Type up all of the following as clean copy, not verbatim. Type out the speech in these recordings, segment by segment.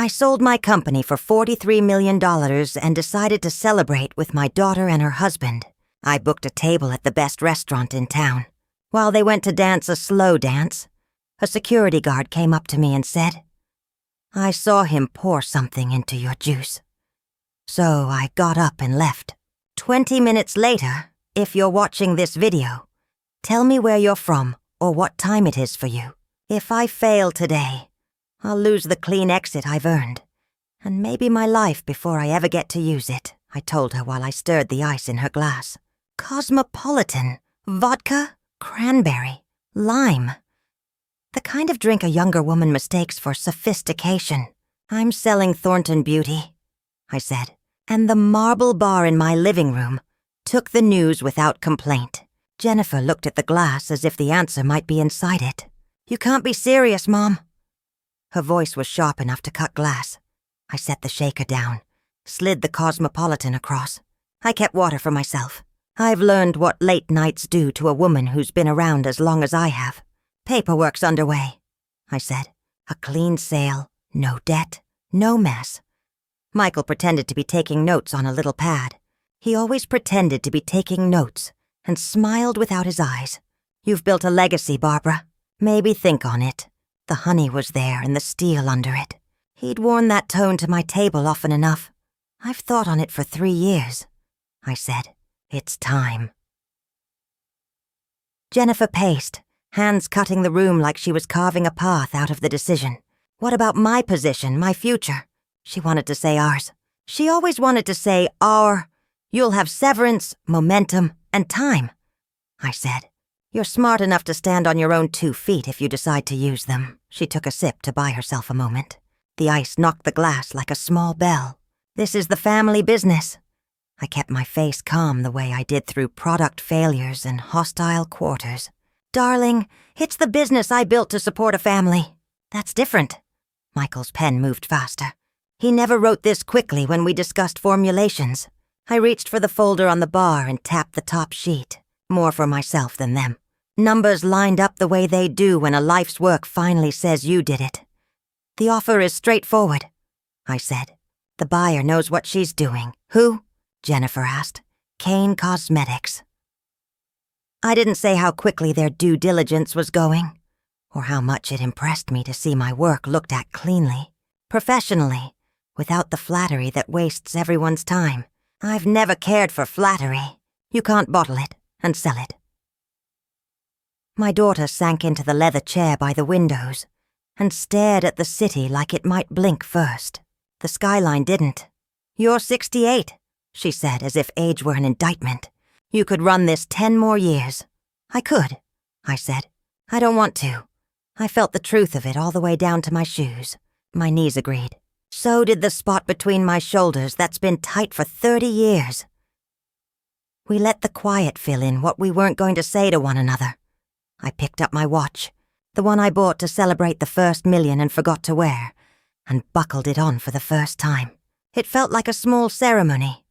I sold my company for $43 million and decided to celebrate with my daughter and her husband. I booked a table at the best restaurant in town. While they went to dance a slow dance, a security guard came up to me and said, "I saw him pour something into your juice." So I got up and left. 20 minutes later, if you're watching this video, tell me where you're from or what time it is for you. If I fail today, I'll lose the clean exit I've earned, and maybe my life before I ever get to use it, I told her while I stirred the ice in her glass. Cosmopolitan, vodka, cranberry, lime. The kind of drink a younger woman mistakes for sophistication. "I'm selling Thornton Beauty," I said, and the marble bar in my living room took the news without complaint. Jennifer looked at the glass as if the answer might be inside it. "You can't be serious, Mom." Her voice was sharp enough to cut glass. I set the shaker down, slid the Cosmopolitan across. I kept water for myself. I've learned what late nights do to a woman who's been around as long as I have. "Paperwork's underway," I said. "A clean sale, no debt, no mess." Michael pretended to be taking notes on a little pad. He always pretended to be taking notes and smiled without his eyes. "You've built a legacy, Barbara. Maybe think on it." The honey was there and the steel under it. He'd worn that tone to my table often enough. "I've thought on it for 3 years," I said. "It's time." Jennifer paced, hands cutting the room like she was carving a path out of the decision. "What about my position, my future?" She wanted to say ours. She always wanted to say our. "You'll have severance, momentum, and time," I said. "You're smart enough to stand on your own 2 feet if you decide to use them." She took a sip to buy herself a moment. The ice knocked the glass like a small bell. "This is the family business." I kept my face calm the way I did through product failures and hostile quarters. "Darling, it's the business I built to support a family." "That's different." Michael's pen moved faster. He never wrote this quickly when we discussed formulations. I reached for the folder on the bar and tapped the top sheet, more for myself than them. Numbers lined up the way they do when a life's work finally says you did it. "The offer is straightforward," I said. "The buyer knows what she's doing." "Who?" Jennifer asked. "Kane Cosmetics." I didn't say how quickly their due diligence was going, or how much it impressed me to see my work looked at cleanly, professionally, without the flattery that wastes everyone's time. I've never cared for flattery. You can't bottle it and sell it. My daughter sank into the leather chair by the windows and stared at the city like it might blink first. The skyline didn't. "You're 68, she said as if age were an indictment. "You could run this 10 more years." "I could," I said. "I don't want to." I felt the truth of it all the way down to my shoes. My knees agreed. So did the spot between my shoulders that's been tight for 30 years. We let the quiet fill in what we weren't going to say to one another. I picked up my watch, the one I bought to celebrate the first million and forgot to wear, and buckled it on for the first time. It felt like a small ceremony.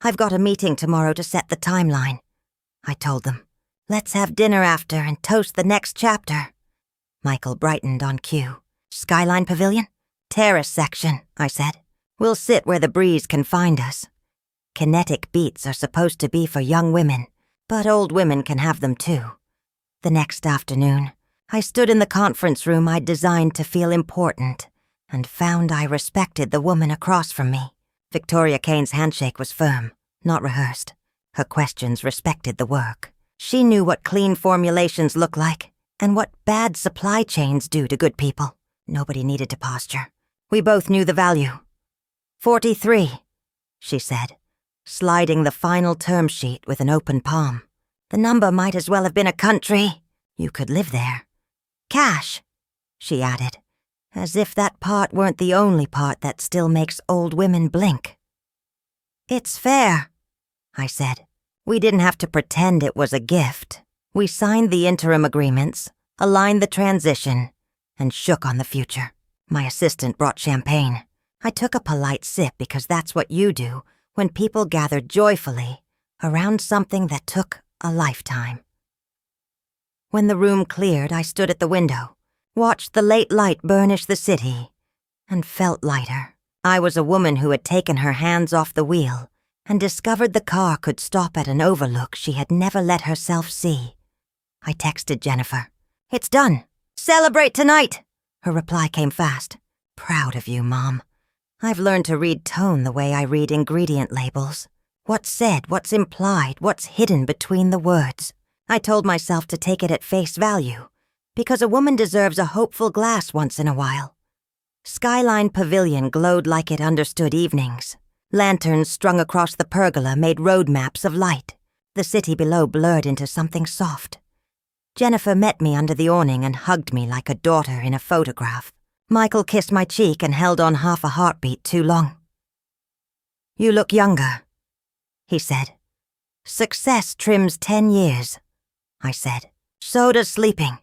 "I've got a meeting tomorrow to set the timeline," I told them. "Let's have dinner after and toast the next chapter." Michael brightened on cue. "Skyline Pavilion?" "Terrace section," I said. "We'll sit where the breeze can find us. Kinetic beats are supposed to be for young women, but old women can have them too." The next afternoon, I stood in the conference room I'd designed to feel important, and found I respected the woman across from me. Victoria Kane's handshake was firm, not rehearsed. Her questions respected the work. She knew what clean formulations look like, and what bad supply chains do to good people. Nobody needed to posture. We both knew the value. 43, she said, sliding the final term sheet with an open palm. The number might as well have been a country. You could live there. Cash, she added, as if that part weren't the only part that still makes old women blink. It's fair, I said. We didn't have to pretend it was a gift. We signed the interim agreements, aligned the transition, and shook on the future. My assistant brought champagne. I took a polite sip because that's what you do when people gather joyfully around something that took a lifetime. When the room cleared, I stood at the window, watched the late light burnish the city, and felt lighter. I was a woman who had taken her hands off the wheel and discovered the car could stop at an overlook she had never let herself see. I texted Jennifer. "It's done. Celebrate tonight!" Her reply came fast. "Proud of you, Mom. I've learned to read tone the way I read ingredient labels. What's said, what's implied, what's hidden between the words. I told myself to take it at face value, because a woman deserves a hopeful glass once in a while." Skyline Pavilion glowed like it understood evenings. Lanterns strung across the pergola made road maps of light. The city below blurred into something soft. Jennifer met me under the awning and hugged me like a daughter in a photograph. Michael kissed my cheek and held on half a heartbeat too long. "You look younger," he said. "Success trims 10 years, I said. "So does sleeping."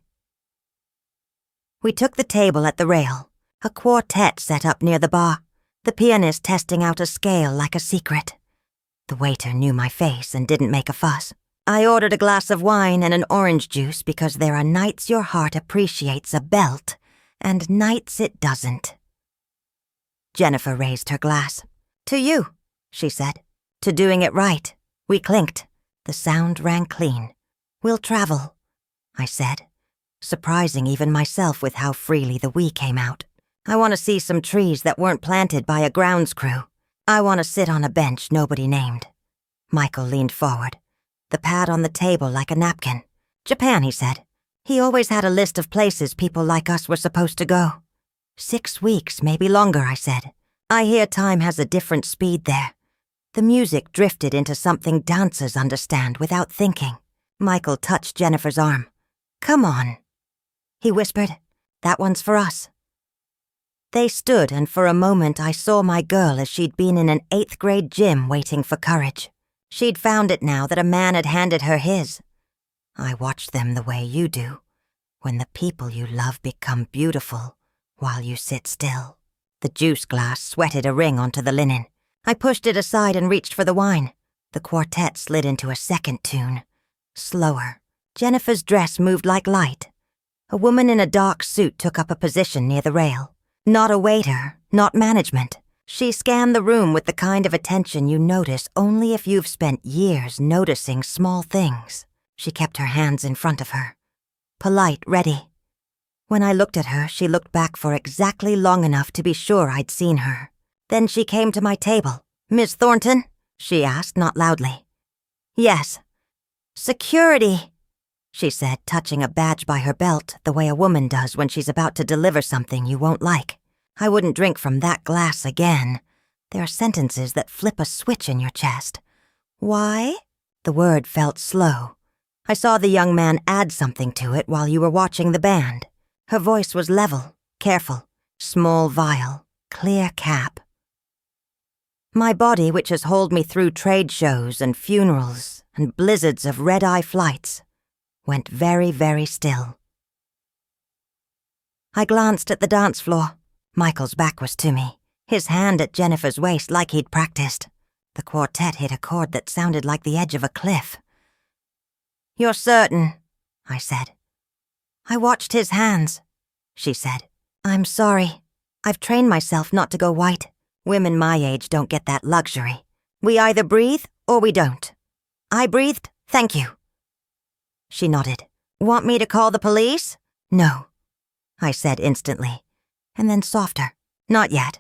We took the table at the rail, a quartet set up near the bar, the pianist testing out a scale like a secret. The waiter knew my face and didn't make a fuss. I ordered a glass of wine and an orange juice because there are nights your heart appreciates a belt and nights it doesn't. Jennifer raised her glass. "To you," she said. "To doing it right." We clinked. The sound rang clean. "We'll travel," I said, surprising even myself with how freely the "we" came out. "I want to see some trees that weren't planted by a grounds crew. I want to sit on a bench nobody named." Michael leaned forward, the pad on the table like a napkin. "Japan," he said. He always had a list of places people like us were supposed to go. 6 weeks, maybe longer, I said. "I hear time has a different speed there." The music drifted into something dancers understand without thinking. Michael touched Jennifer's arm. "Come on," he whispered. "That one's for us." They stood, and for a moment I saw my girl as she'd been in an 8th grade gym waiting for courage. She'd found it now that a man had handed her his. I watched them the way you do, when the people you love become beautiful while you sit still. The juice glass sweated a ring onto the linen. I pushed it aside and reached for the wine. The quartet slid into a second tune. Slower. Jennifer's dress moved like light. A woman in a dark suit took up a position near the rail. Not a waiter, not management. She scanned the room with the kind of attention you notice only if you've spent years noticing small things. She kept her hands in front of her. Polite, ready. When I looked at her, she looked back for exactly long enough to be sure I'd seen her. Then she came to my table. "Miss Thornton?" she asked, not loudly. "Yes." "Security," she said, touching a badge by her belt the way a woman does when she's about to deliver something you won't like. I wouldn't drink from that glass again. There are sentences that flip a switch in your chest. "Why?" The word felt slow. I saw the young man add something to it while you were watching the band. Her voice was level, careful, small vial, clear cap. My body, which has hauled me through trade shows and funerals and blizzards of red-eye flights, went very, very still. I glanced at the dance floor. Michael's back was to me, his hand at Jennifer's waist like he'd practiced. The quartet hit a chord that sounded like the edge of a cliff. "You're certain?" I said. "I watched his hands," she said. "I'm sorry. I've trained myself not to go white. Women my age don't get that luxury. We either breathe or we don't." I breathed, "Thank you." She nodded. "Want me to call the police?" "No," I said instantly, and then softer. "Not yet.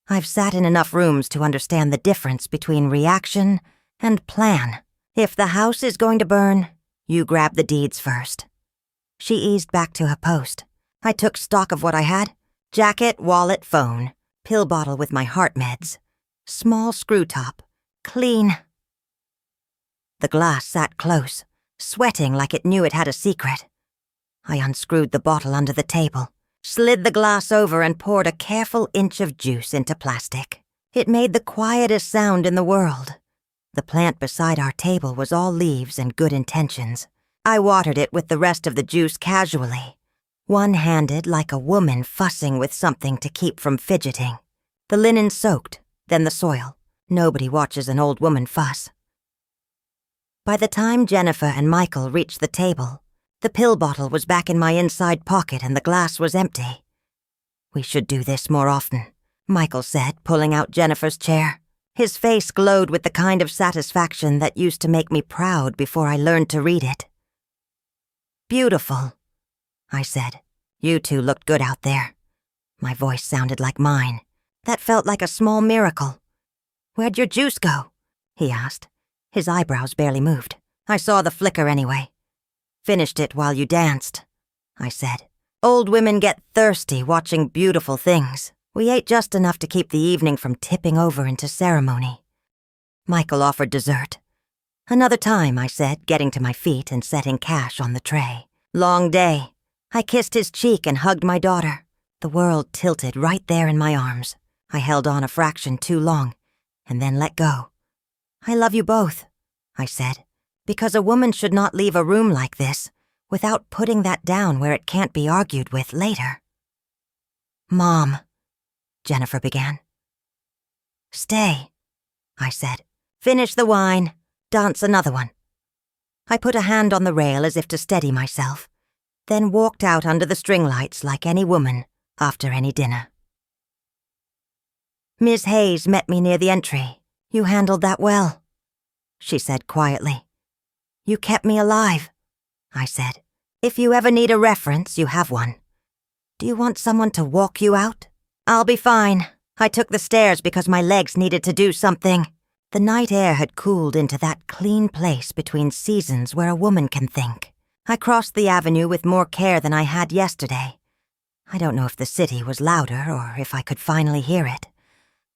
I've sat in enough rooms to understand the difference between reaction and plan. If the house is going to burn, you grab the deeds first." She eased back to her post. I took stock of what I had. Jacket, wallet, phone, pill bottle with my heart meds, small screw top, clean. The glass sat close, sweating like it knew it had a secret. I unscrewed the bottle under the table, slid the glass over and poured a careful inch of juice into plastic. It made the quietest sound in the world. The plant beside our table was all leaves and good intentions. I watered it with the rest of the juice casually, one-handed like a woman fussing with something to keep from fidgeting. The linen soaked, then the soil. Nobody watches an old woman fuss. By the time Jennifer and Michael reached the table, the pill bottle was back in my inside pocket and the glass was empty. We should do this more often, Michael said, pulling out Jennifer's chair. His face glowed with the kind of satisfaction that used to make me proud before I learned to read it. Beautiful, I said. You two looked good out there. My voice sounded like mine. That felt like a small miracle. Where'd your juice go? He asked. His eyebrows barely moved. I saw the flicker anyway. Finished it while you danced, I said. Old women get thirsty watching beautiful things. We ate just enough to keep the evening from tipping over into ceremony. Michael offered dessert. Another time, I said, getting to my feet and setting cash on the tray. Long day. I kissed his cheek and hugged my daughter. The world tilted right there in my arms. I held on a fraction too long, and then let go. I love you both, I said, because a woman should not leave a room like this without putting that down where it can't be argued with later. Mom, Jennifer began. Stay, I said. Finish the wine. Dance another one. I put a hand on the rail as if to steady myself, then walked out under the string lights like any woman after any dinner. Miss Hayes met me near the entry. You handled that well, she said quietly. You kept me alive, I said. If you ever need a reference, you have one. Do you want someone to walk you out? I'll be fine. I took the stairs because my legs needed to do something. The night air had cooled into that clean place between seasons where a woman can think. I crossed the avenue with more care than I had yesterday. I don't know if the city was louder or if I could finally hear it.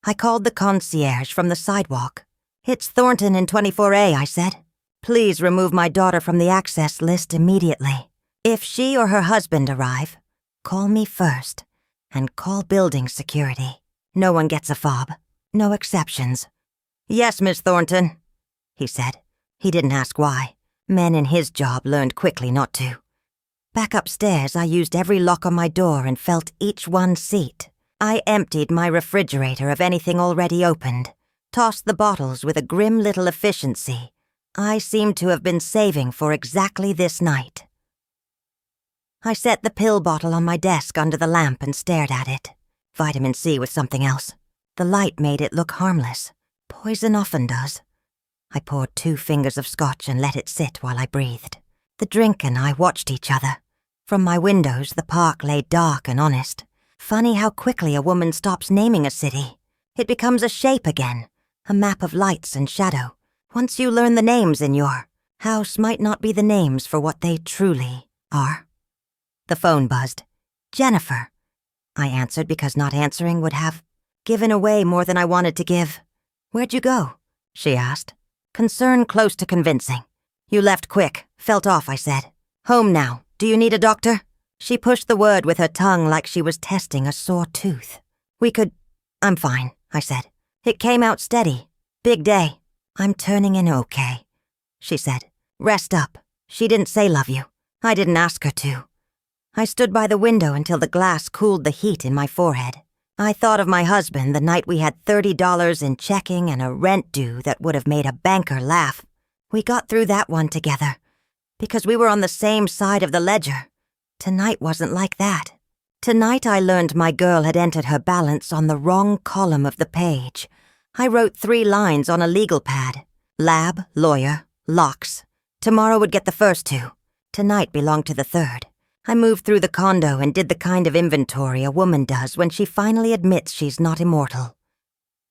I called the concierge from the sidewalk. It's Thornton in 24A, I said. Please remove my daughter from the access list immediately. If she or her husband arrive, call me first and call building security. No one gets a fob. No exceptions. Yes, Miss Thornton, he said. He didn't ask why. Men in his job learned quickly not to. Back upstairs, I used every lock on my door and felt each one seat. I emptied my refrigerator of anything already opened, tossed the bottles with a grim little efficiency I seemed to have been saving for exactly this night. I set the pill bottle on my desk under the lamp and stared at it. Vitamin C with something else. The light made it look harmless. Poison often does. I poured 2 fingers of scotch and let it sit while I breathed. The drink and I watched each other. From my windows, the park lay dark and honest. Funny how quickly a woman stops naming a city. It becomes a shape again, a map of lights and shadow. Once you learn the names in your house might not be the names for what they truly are. The phone buzzed. Jennifer. I answered because not answering would have given away more than I wanted to give. Where'd you go? She asked. Concern close to convincing. You left quick. Felt off, I said. Home now. Do you need a doctor? She pushed the word with her tongue like she was testing a sore tooth. I'm fine, I said. It came out steady. Big day. I'm turning in okay, she said. Rest up. She didn't say love you. I didn't ask her to. I stood by the window until the glass cooled the heat in my forehead. I thought of my husband the night we had $30 in checking and a rent due that would have made a banker laugh. We got through that one together, because we were on the same side of the ledger. Tonight wasn't like that. Tonight I learned my girl had entered her balance on the wrong column of the page. I wrote 3 lines on a legal pad. Lab, lawyer, locks. Tomorrow would get the first 2. Tonight belonged to the third. I moved through the condo and did the kind of inventory a woman does when she finally admits she's not immortal.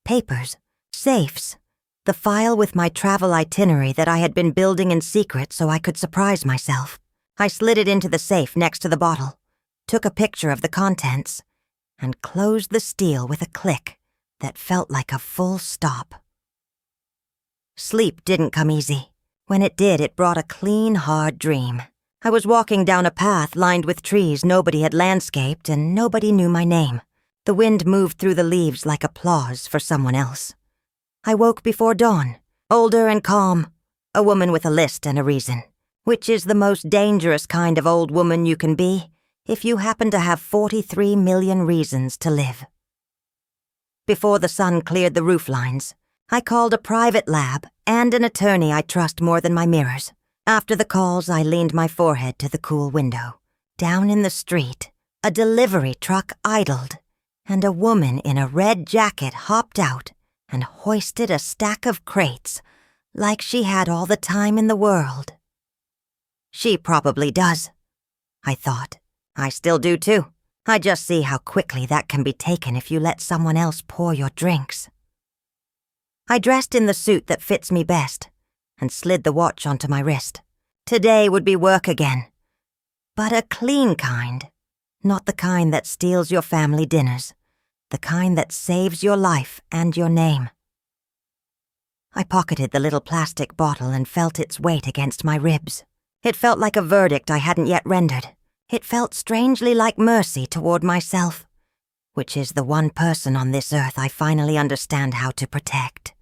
Papers, safes, the file with my travel itinerary that I had been building in secret so I could surprise myself. I slid it into the safe next to the bottle, took a picture of the contents, and closed the steel with a click that felt like a full stop. Sleep didn't come easy. When it did, it brought a clean, hard dream. I was walking down a path lined with trees nobody had landscaped and nobody knew my name. The wind moved through the leaves like applause for someone else. I woke before dawn, older and calm, a woman with a list and a reason, which is the most dangerous kind of old woman you can be if you happen to have 43 million reasons to live. Before the sun cleared the roof lines, I called a private lab and an attorney I trust more than my mirrors. After the calls, I leaned my forehead to the cool window. Down in the street, A delivery truck idled, and a woman in a red jacket hopped out and hoisted a stack of crates like she had all the time in the world. She probably does, I thought. I still do too. I just see how quickly that can be taken if you let someone else pour your drinks. I dressed in the suit that fits me best and slid the watch onto my wrist. Today would be work again. But a clean kind, not the kind that steals your family dinners, the kind that saves your life and your name. I pocketed the little plastic bottle and felt its weight against my ribs. It felt like a verdict I hadn't yet rendered. It felt strangely like mercy toward myself, which is the one person on this earth I finally understand how to protect.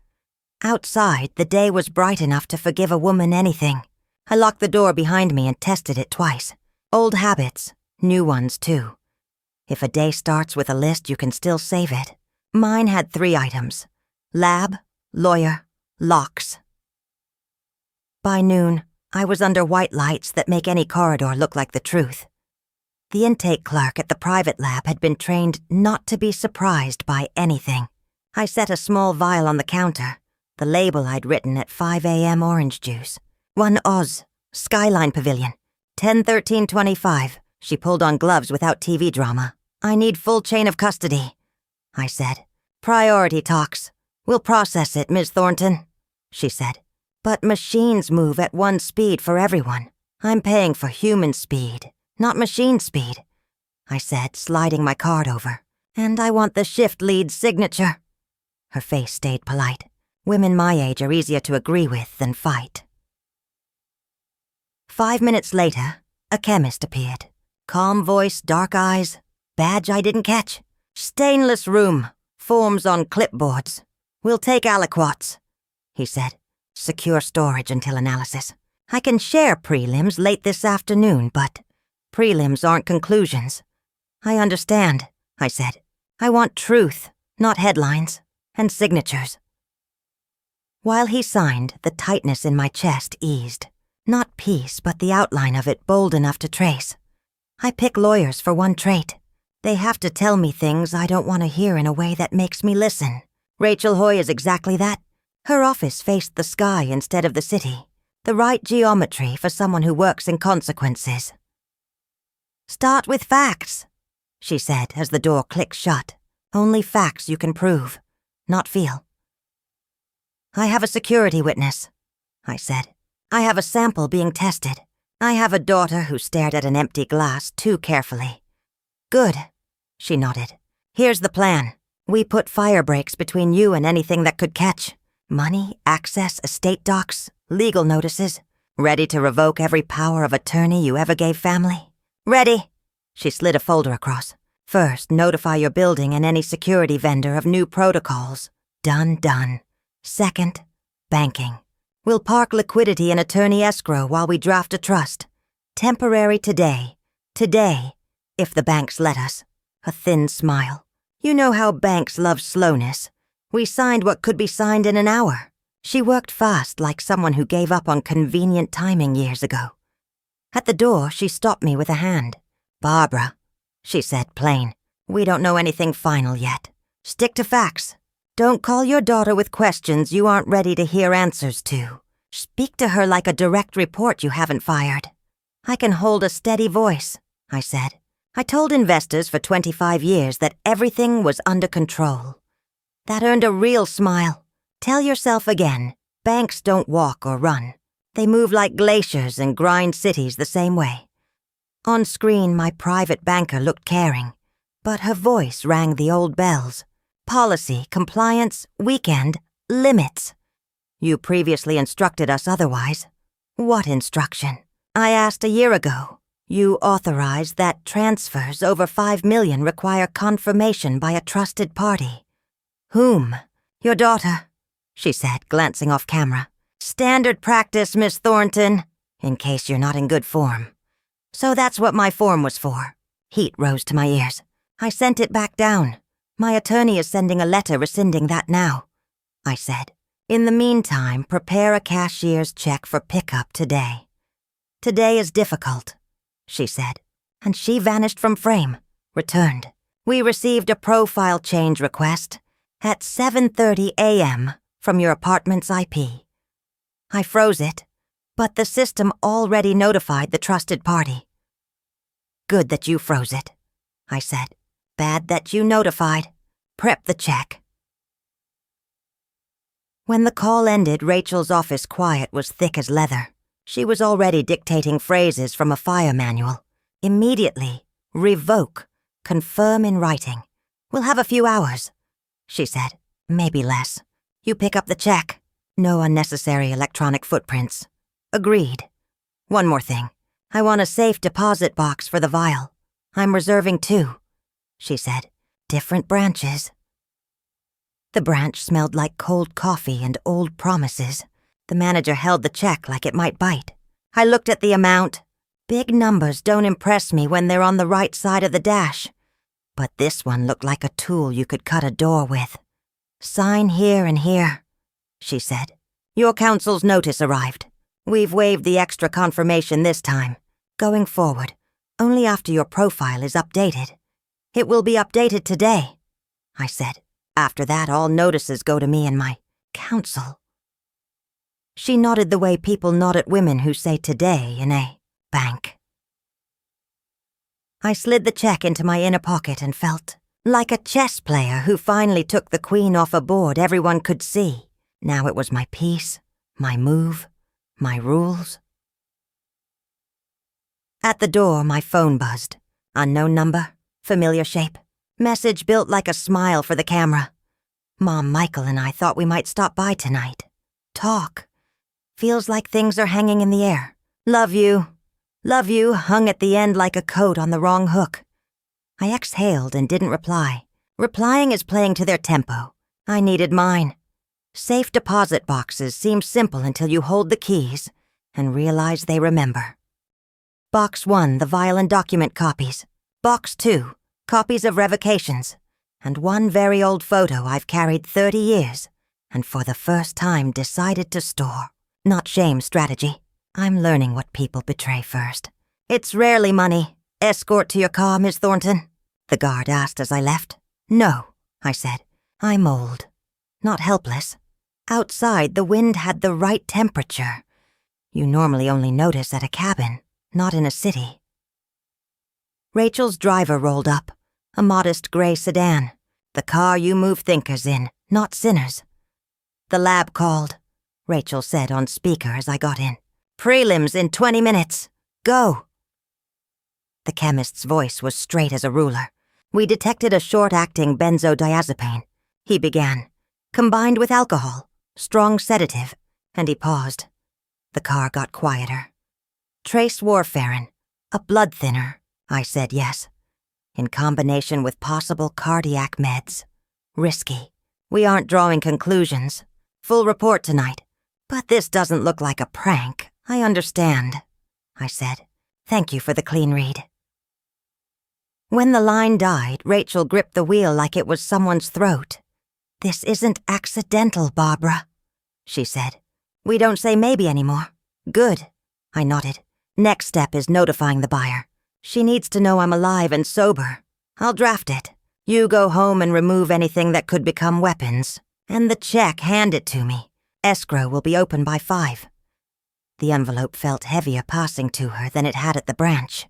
Outside, the day was bright enough to forgive a woman anything. I locked the door behind me and tested it twice. Old habits, new ones too. If a day starts with a list, you can still save it. Mine had 3 items: lab, lawyer, locks. By noon, I was under white lights that make any corridor look like the truth. The intake clerk at the private lab had been trained not to be surprised by anything. I set a small vial on the counter, the label I'd written at 5 a.m. orange juice. 1 Oz, Skyline Pavilion, 10/13/25. She pulled on gloves without TV drama. I need full chain of custody, I said. Priority talks. We'll process it, Ms. Thornton, she said. But machines move at 1 speed for everyone. I'm paying for human speed, not machine speed, I said, sliding my card over. And I want the shift lead's signature. Her face stayed polite. Women my age are easier to agree with than fight. 5 minutes later, a chemist appeared. Calm voice, dark eyes, badge I didn't catch. Stainless room, forms on clipboards. We'll take aliquots, he said. Secure storage until analysis. I can share prelims late this afternoon, but prelims aren't conclusions. I understand, I said. I want truth, not headlines, and signatures. While he signed, the tightness in my chest eased. Not peace, but the outline of it bold enough to trace. I pick lawyers for one trait. They have to tell me things I don't want to hear in a way that makes me listen. Rachel Hoy is exactly that. Her office faced the sky instead of the city. The right geometry for someone who works in consequences. Start with facts, she said as the door clicked shut. Only facts you can prove, not feel. I have a security witness, I said. I have a sample being tested. I have a daughter who stared at an empty glass too carefully. Good, she nodded. Here's the plan. We put fire breaks between you and anything that could catch. Money, access, estate docs, legal notices. Ready to revoke every power of attorney you ever gave family? Ready. She slid a folder across. First, notify your building and any security vendor of new protocols. Done. Second, banking. We'll park liquidity in attorney escrow while we draft a trust. Temporary today. Today, if the banks let us. A thin smile. You know how banks love slowness. We signed what could be signed in an hour. She worked fast like someone who gave up on convenient timing years ago. At the door, she stopped me with a hand. Barbara, she said plain, we don't know anything final yet. Stick to facts. Don't call your daughter with questions you aren't ready to hear answers to. Speak to her like a direct report you haven't fired. I can hold a steady voice, I said. I told investors for 25 years that everything was under control. That earned a real smile. Tell yourself again, banks don't walk or run. They move like glaciers and grind cities the same way. On screen, my private banker looked caring, but her voice rang the old bells. Policy, compliance, weekend, limits. You previously instructed us otherwise. What instruction? I asked a year ago. You authorized that transfers over $5 million require confirmation by a trusted party. Whom? Your daughter, she said, glancing off camera. Standard practice, Miss Thornton, in case you're not in good form. So that's what my form was for. Heat rose to my ears. I sent it back down. My attorney is sending a letter rescinding that now, I said. In the meantime, prepare a cashier's check for pickup today. Today is difficult, she said, and she vanished from frame. returned. We received a profile change request at 7:30 a.m. from your apartment's IP. I froze it, but the system already notified the trusted party. Good that you froze it, I said. Bad that you notified. Prep the check. When the call ended, Rachel's office quiet was thick as leather. She was already dictating phrases from a fire manual. Immediately, revoke, confirm in writing. We'll have a few hours, she said. Maybe less. You pick up the check. No unnecessary electronic footprints. Agreed. One more thing. I want a safe deposit box for the vial. I'm reserving 2, she said. Different branches. The branch smelled like cold coffee and old promises. The manager held the check like it might bite. I looked at the amount. Big numbers don't impress me when they're on the right side of the dash. But this one looked like a tool you could cut a door with. Sign here and here, she said. Your counsel's notice arrived. We've waived the extra confirmation this time. Going forward, only after your profile is updated. It will be updated today, I said. After that, all notices go to me and my counsel. She nodded the way people nod at women who say today in a bank. I slid the check into my inner pocket and felt like a chess player who finally took the queen off a board everyone could see. Now it was my piece, my move, my rules. At the door, my phone buzzed. Unknown number, familiar shape. Message built like a smile for the camera. Mom, Michael, and I thought we might stop by tonight. Talk. Feels like things are hanging in the air. Love you. Love you hung at the end like a coat on the wrong hook. I exhaled and didn't reply. Replying is playing to their tempo. I needed mine. Safe deposit boxes seem simple until you hold the keys and realize they remember. Box 1, the vial and document copies. Box 2, copies of revocations. And one very old photo I've carried 30 years and for the first time decided to store. Not shame strategy. I'm learning what people betray first. It's rarely money. Escort to your car, Miss Thornton? The guard asked as I left. No, I said. I'm old. Not helpless. Outside, the wind had the right temperature. You normally only notice at a cabin, not in a city. Rachel's driver rolled up, a modest gray sedan. The car you move thinkers in, not sinners. The lab called, Rachel said on speaker as I got in. Prelims in 20 minutes. Go. The chemist's voice was straight as a ruler. We detected a short-acting benzodiazepine. He began. Combined with alcohol, strong sedative, and he paused. The car got quieter. Trace warfarin, a blood thinner, I said yes. In combination with possible cardiac meds. Risky. We aren't drawing conclusions. Full report tonight. But this doesn't look like a prank. I understand, I said. Thank you for the clean read. When the line died, Rachel gripped the wheel like it was someone's throat. This isn't accidental, Barbara, she said. We don't say maybe anymore. Good, I nodded. Next step is notifying the buyer. She needs to know I'm alive and sober. I'll draft it. You go home and remove anything that could become weapons. And the check, hand it to me. Escrow will be open by 5. The envelope felt heavier passing to her than it had at the branch.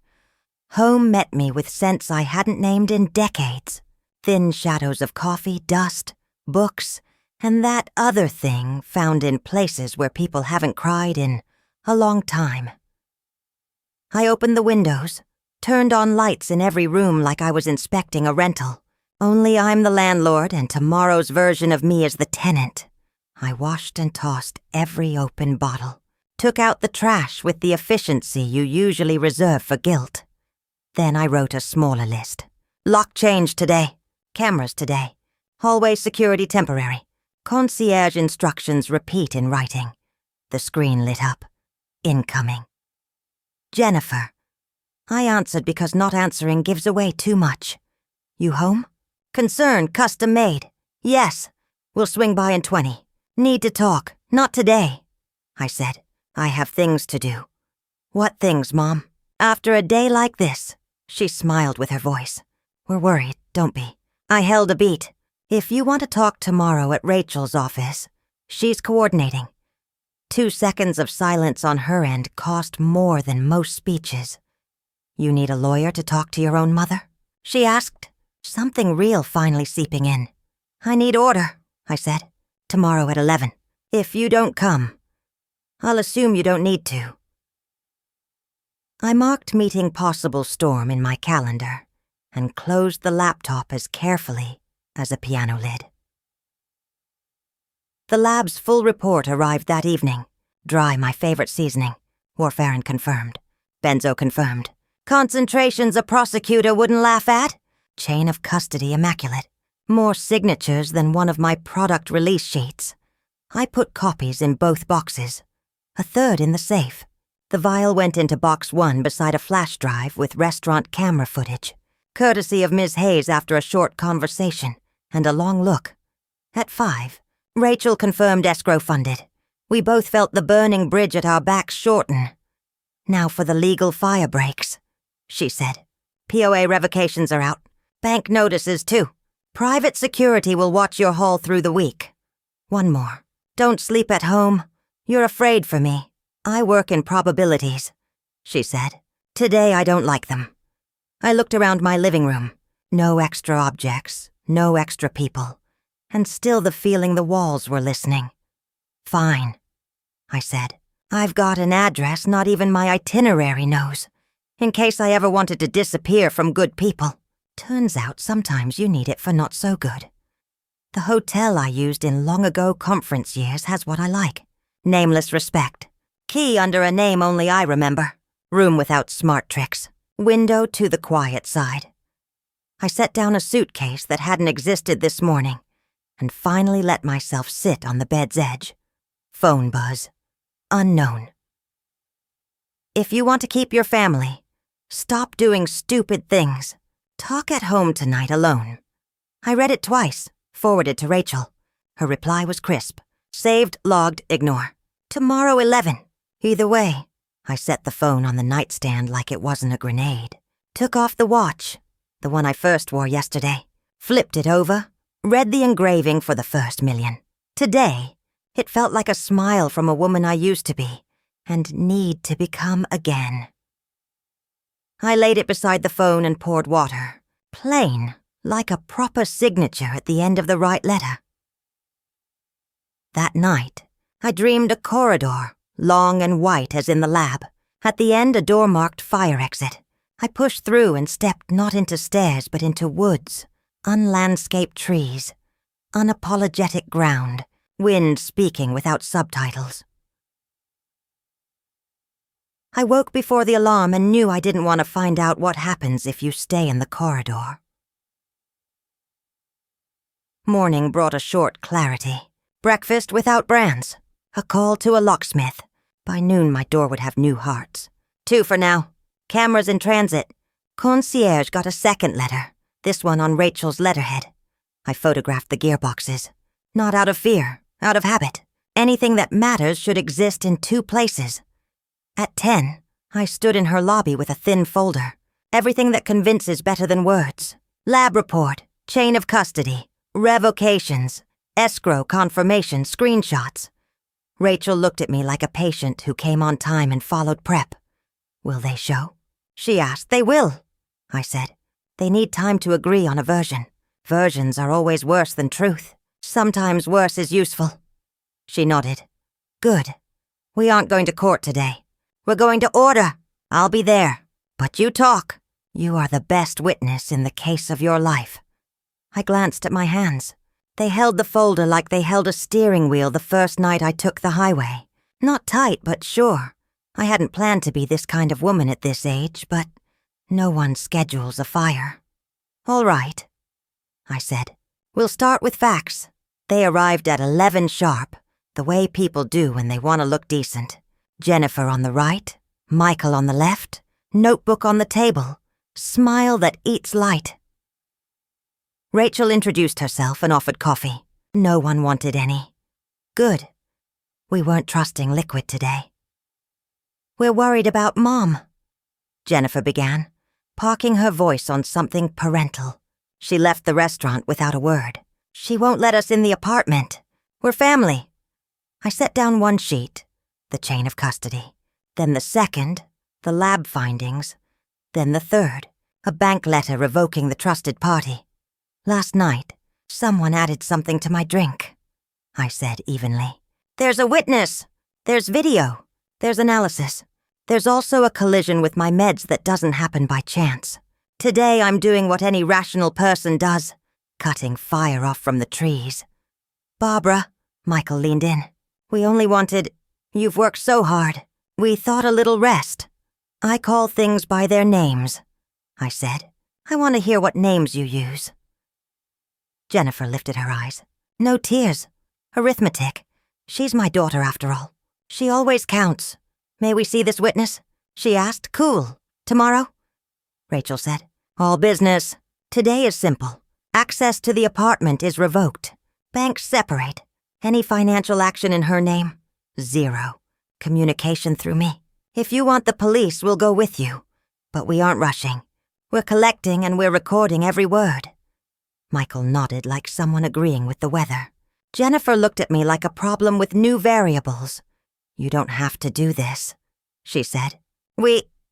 Home met me with scents I hadn't named in decades. Thin shadows of coffee, dust, books, and that other thing found in places where people haven't cried in a long time. I opened the windows, turned on lights in every room like I was inspecting a rental. Only I'm the landlord and tomorrow's version of me is the tenant. I washed and tossed every open bottle. Took out the trash with the efficiency you usually reserve for guilt. Then I wrote a smaller list. Lock change today. Cameras today. Hallway security temporary. Concierge instructions repeat in writing. The screen lit up. Incoming. Jennifer. I answered because not answering gives away too much. You home? Concern custom made. Yes. We'll swing by in 20. Need to talk. Not today, I said. I have things to do. What things, Mom? After a day like this, she smiled with her voice. We're worried, don't be. I held a beat. If you want to talk tomorrow at Rachel's office, she's coordinating. 2 seconds of silence on her end cost more than most speeches. You need a lawyer to talk to your own mother? She asked, something real finally seeping in. I need order, I said. Tomorrow at 11. If you don't come, I'll assume you don't need to. I marked meeting possible storm in my calendar and closed the laptop as carefully as a piano lid. The lab's full report arrived that evening. Dry, my favorite seasoning. Warfarin confirmed. Benzo confirmed. Concentrations a prosecutor wouldn't laugh at. Chain of custody immaculate. More signatures than one of my product release sheets. I put copies in both boxes. A third in the safe. The vial went into box 1 beside a flash drive with restaurant camera footage, courtesy of Ms. Hayes after a short conversation and a long look. At 5, Rachel confirmed escrow funded. We both felt the burning bridge at our backs shorten. Now for the legal fire breaks, she said. POA revocations are out. Bank notices too. Private security will watch your haul through the week. One more. Don't sleep at home. You're afraid for me. I work in probabilities, she said. Today I don't like them. I looked around my living room. No extra objects, no extra people, and still the feeling the walls were listening. Fine, I said. I've got an address not even my itinerary knows, in case I ever wanted to disappear from good people. Turns out sometimes you need it for not so good. The hotel I used in long-ago conference years has what I like. Nameless respect. Key under a name only I remember. Room without smart tricks. Window to the quiet side. I set down a suitcase that hadn't existed this morning and finally let myself sit on the bed's edge. Phone buzz. Unknown. If you want to keep your family, stop doing stupid things. Talk at home tonight alone. I read it twice, forwarded to Rachel. Her reply was crisp. Saved, logged, ignore. Tomorrow 11. Either way, I set the phone on the nightstand like it wasn't a grenade. Took off the watch, the one I first wore yesterday. Flipped it over, read the engraving for the first million. Today, it felt like a smile from a woman I used to be and need to become again. I laid it beside the phone and poured water. Plain, like a proper signature at the end of the right letter. That night, I dreamed a corridor, long and white as in the lab. At the end, a door marked fire exit. I pushed through and stepped not into stairs but into woods, unlandscaped trees, unapologetic ground, wind speaking without subtitles. I woke before the alarm and knew I didn't want to find out what happens if you stay in the corridor. Morning brought a short clarity. Breakfast without brands. A call to a locksmith. By noon, my door would have new hearts. 2 for now. Cameras in transit. Concierge got a second letter. This one on Rachel's letterhead. I photographed the gearboxes. Not out of fear, out of habit. Anything that matters should exist in 2 places. At 10, I stood in her lobby with a thin folder. Everything that convinces better than words. Lab report, chain of custody, revocations, escrow confirmation screenshots. Rachel looked at me like a patient who came on time and followed prep. Will they show? She asked. They will, I said. They need time to agree on a version. Versions are always worse than truth. Sometimes worse is useful. She nodded. Good. We aren't going to court today. We're going to order. I'll be there. But you talk. You are the best witness in the case of your life. I glanced at my hands. They held the folder like they held a steering wheel the first night I took the highway. Not tight, but sure. I hadn't planned to be this kind of woman at this age, but no one schedules a fire. All right, I said. We'll start with facts. They arrived at 11 sharp, the way people do when they want to look decent. Jennifer on the right, Michael on the left, notebook on the table, smile that eats light. Rachel introduced herself and offered coffee. No one wanted any. Good. We weren't trusting liquid today. We're worried about Mom, Jennifer began. parking her voice on something parental. She left the restaurant without a word. She won't let us in the apartment. We're family. I set down one sheet, the chain of custody, then the second, the lab findings, then the third, a bank letter revoking the trusted party. Last night, someone added something to my drink, I said evenly. There's a witness. There's video. There's analysis. There's also a collision with my meds that doesn't happen by chance. Today I'm doing what any rational person does, cutting fire off from the trees. Barbara, Michael leaned in. We only wanted... You've worked so hard. We thought a little rest. I call things by their names, I said. I want to hear what names you use. Jennifer lifted her eyes. No tears. Arithmetic. She's my daughter after all. She always counts. May we see this witness? She asked. Cool. Tomorrow? Rachel said. All business. Today is simple. Access to the apartment is revoked. Banks separate. Any financial action in her name? 0. Communication through me. If you want the police, we'll go with you. But we aren't rushing. We're collecting and we're recording every word. Michael nodded like someone agreeing with the weather. Jennifer looked at me like a problem with new variables. You don't have to do this, she said.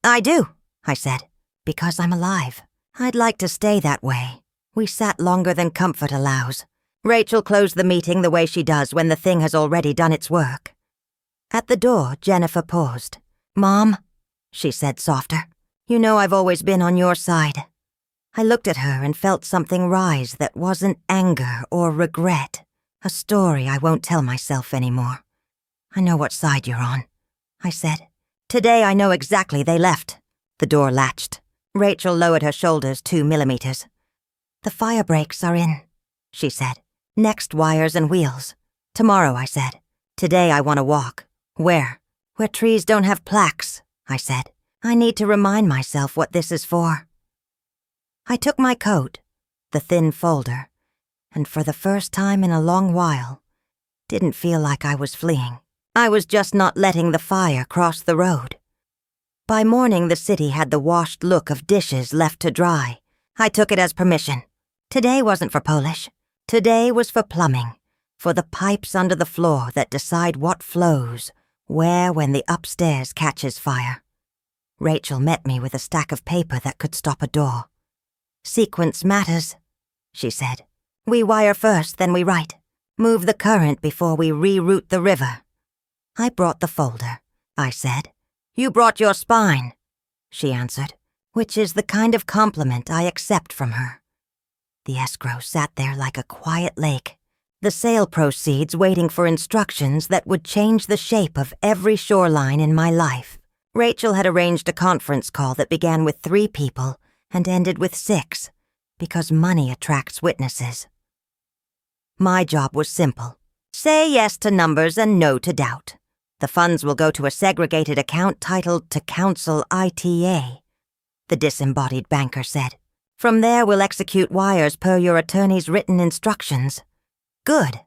I do, I said, because I'm alive. I'd like to stay that way. We sat longer than comfort allows. Rachel closed the meeting the way she does when the thing has already done its work. At the door, Jennifer paused. Mom, she said softer, you know I've always been on your side. I looked at her and felt something rise that wasn't anger or regret, a story I won't tell myself anymore. I know what side you're on, I said. Today I know exactly they left. The door latched. Rachel lowered her shoulders 2 millimeters. The fire brakes are in, she said. Next wires and wheels. Tomorrow, I said. Today I want to walk. Where? Where trees don't have plaques, I said. I need to remind myself what this is for. I took my coat, the thin folder, and for the first time in a long while, didn't feel like I was fleeing. I was just not letting the fire cross the road. By morning, the city had the washed look of dishes left to dry. I took it as permission. Today wasn't for Polish. Today was for plumbing, for the pipes under the floor that decide what flows, where when the upstairs catches fire. Rachel met me with a stack of paper that could stop a door. Sequence matters, she said. We wire first, then we write. Move the current before we reroute the river. I brought the folder, I said. You brought your spine, she answered, which is the kind of compliment I accept from her. The escrow sat there like a quiet lake, the sale proceeds waiting for instructions that would change the shape of every shoreline in my life. Rachel had arranged a conference call that began with 3 people and ended with 6, because money attracts witnesses. My job was simple. Say yes to numbers and no to doubt. The funds will go to a segregated account titled To Counsel ITA, the disembodied banker said. From there we'll execute wires per your attorney's written instructions. Good,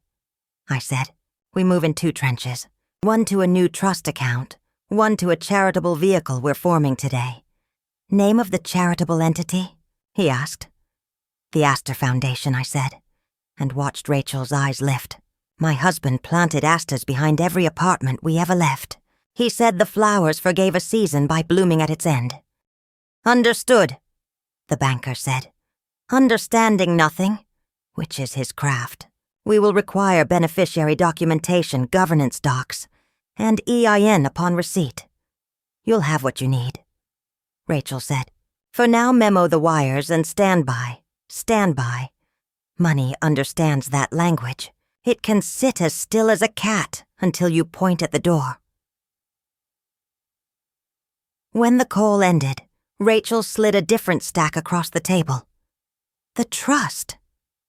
I said. We move in 2 trenches. One to a new trust account, one to a charitable vehicle we're forming today. Name of the charitable entity? He asked. The Astor Foundation, I said, and watched Rachel's eyes lift. My husband planted asters behind every apartment we ever left. He said the flowers forgave a season by blooming at its end. Understood, the banker said. Understanding nothing, which is his craft. We will require beneficiary documentation, governance docs, and EIN upon receipt. You'll have what you need, Rachel said. For now, memo the wires and stand by. Stand by. Money understands that language. It can sit as still as a cat until you point at the door. When the call ended, Rachel slid a different stack across the table. The trust,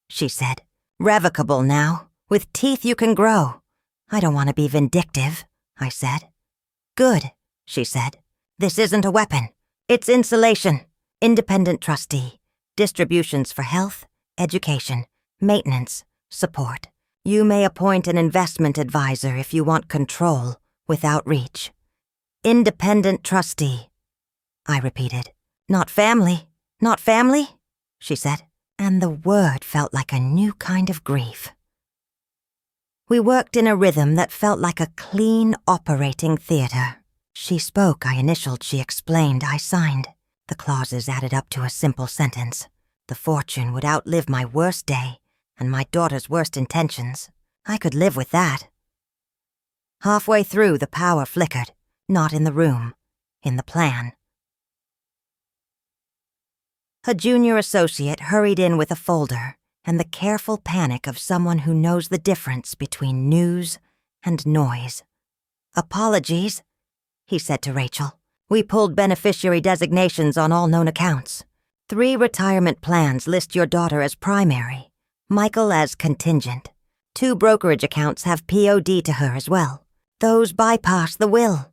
she said. Revocable now, with teeth you can grow. I don't want to be vindictive, I said. Good, she said. This isn't a weapon. It's insulation. Independent trustee. Distributions for health, education, maintenance, support. You may appoint an investment advisor if you want control without reach. Independent trustee, I repeated. Not family. Not family, she said, and the word felt like a new kind of grief. We worked in a rhythm that felt like a clean operating theater. She spoke, I initialed, she explained, I signed. The clauses added up to a simple sentence. The fortune would outlive my worst day and my daughter's worst intentions. I could live with that. Halfway through, the power flickered, not in the room, in the plan. A junior associate hurried in with a folder and the careful panic of someone who knows the difference between news and noise. Apologies, he said to Rachel. We pulled beneficiary designations on all known accounts. 3 retirement plans list your daughter as primary, Michael as contingent. 2 brokerage accounts have POD to her as well. Those bypass the will.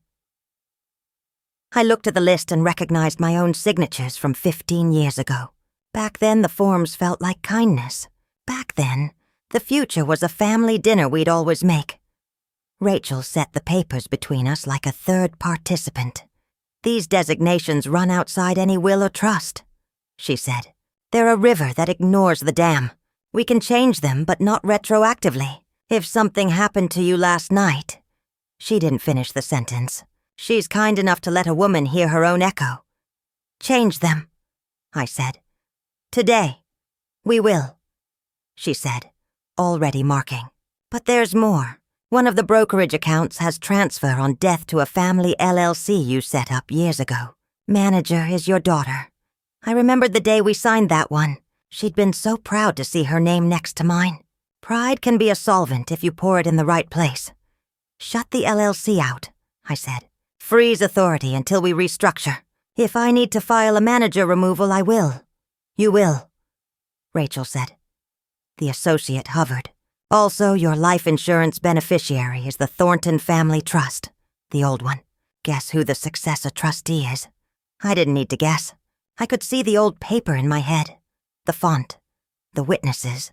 I looked at the list and recognized my own signatures from 15 years ago. Back then, the forms felt like kindness. Back then, the future was a family dinner we'd always make. Rachel set the papers between us like a third participant. These designations run outside any will or trust, she said. They're a river that ignores the dam. We can change them, but not retroactively. If something happened to you last night... She didn't finish the sentence. She's kind enough to let a woman hear her own echo. Change them, I said. Today. We will, she said, already marking. But there's more. One of the brokerage accounts has transfer on death to a family LLC you set up years ago. Manager is your daughter. I remembered the day we signed that one. She'd been so proud to see her name next to mine. Pride can be a solvent if you pour it in the right place. Shut the LLC out, I said. Freeze authority until we restructure. If I need to file a manager removal, I will. You will, Rachel said. The associate hovered. Also, your life insurance beneficiary is the Thornton Family Trust, the old one. Guess who the successor trustee is? I didn't need to guess. I could see the old paper in my head. The font. The witnesses.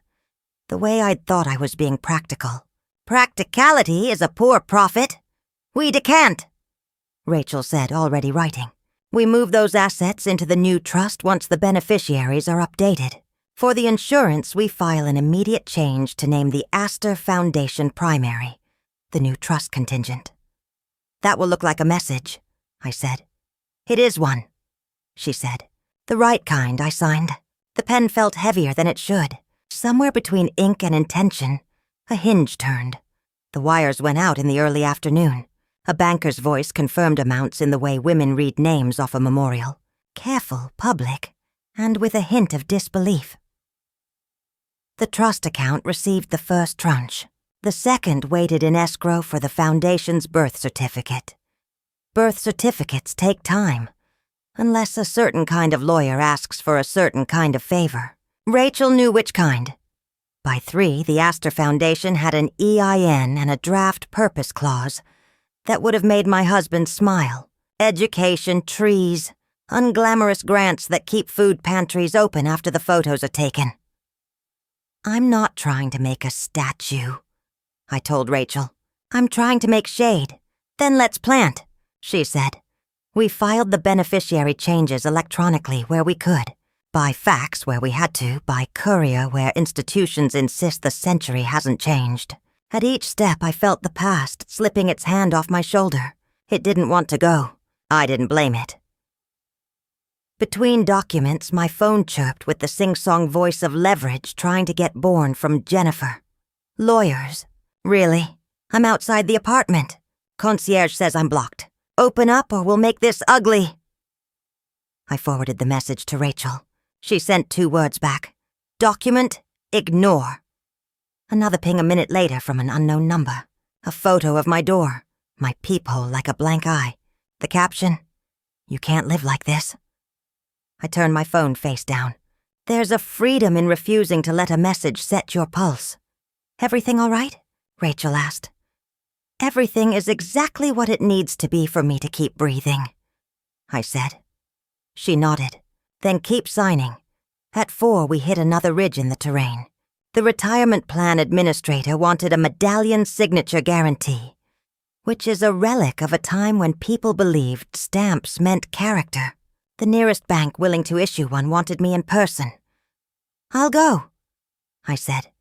The way I'd thought I was being practical. Practicality is a poor prophet. We decant, Rachel said, already writing. We move those assets into the new trust once the beneficiaries are updated. For the insurance, we file an immediate change to name the Astor Foundation Primary, the new trust contingent. That will look like a message, I said. It is one, she said. The right kind, I signed. The pen felt heavier than it should. Somewhere between ink and intention, a hinge turned. The wires went out in the early afternoon. A banker's voice confirmed amounts in the way women read names off a memorial. Careful, public, and with a hint of disbelief. The trust account received the first tranche. The second waited in escrow for the foundation's birth certificate. Birth certificates take time, unless a certain kind of lawyer asks for a certain kind of favor. Rachel knew which kind. By 3, the Astor Foundation had an EIN and a draft purpose clause that would have made my husband smile. Education, trees, unglamorous grants that keep food pantries open after the photos are taken. I'm not trying to make a statue, I told Rachel. I'm trying to make shade. Then let's plant, she said. We filed the beneficiary changes electronically where we could. By fax where we had to, by courier where institutions insist the century hasn't changed. At each step I felt the past slipping its hand off my shoulder. It didn't want to go. I didn't blame it. Between documents, my phone chirped with the sing-song voice of leverage trying to get born from Jennifer. Lawyers. Really? I'm outside the apartment. Concierge says I'm blocked. Open up or we'll make this ugly. I forwarded the message to Rachel. She sent 2 words back. Document, ignore. Another ping a minute later from an unknown number. A photo of my door, my peephole like a blank eye. The caption, you can't live like this. I turned my phone face down. There's a freedom in refusing to let a message set your pulse. Everything all right? Rachel asked. Everything is exactly what it needs to be for me to keep breathing, I said. She nodded. Then keep signing. At 4, we hit another ridge in the terrain. The retirement plan administrator wanted a medallion signature guarantee, which is a relic of a time when people believed stamps meant character. The nearest bank willing to issue one wanted me in person. "I'll go," I said.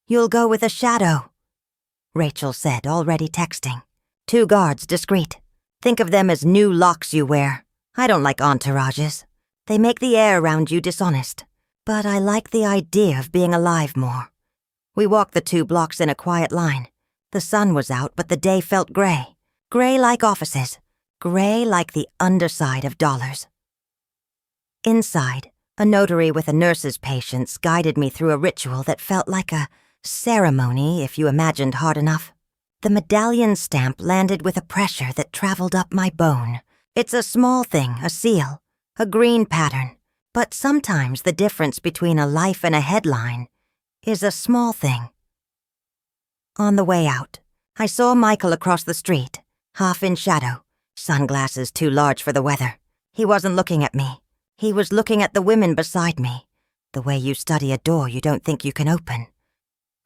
"You'll go with a shadow," Rachel said, already texting. "2 guards, discreet. Think of them as new locks you wear. I don't like entourages. They make the air around you dishonest. But I like the idea of being alive more." We walked the 2 blocks in a quiet line. The sun was out, but the day felt gray. Gray like offices. Gray like the underside of dollars. Inside, a notary with a nurse's patience guided me through a ritual that felt like a ceremony if you imagined hard enough. The medallion stamp landed with a pressure that traveled up my bone. It's a small thing, a seal, a green pattern, but sometimes the difference between a life and a headline is a small thing. On the way out, I saw Michael across the street, half in shadow, sunglasses too large for the weather. He wasn't looking at me. He was looking at the women beside me, the way you study a door you don't think you can open.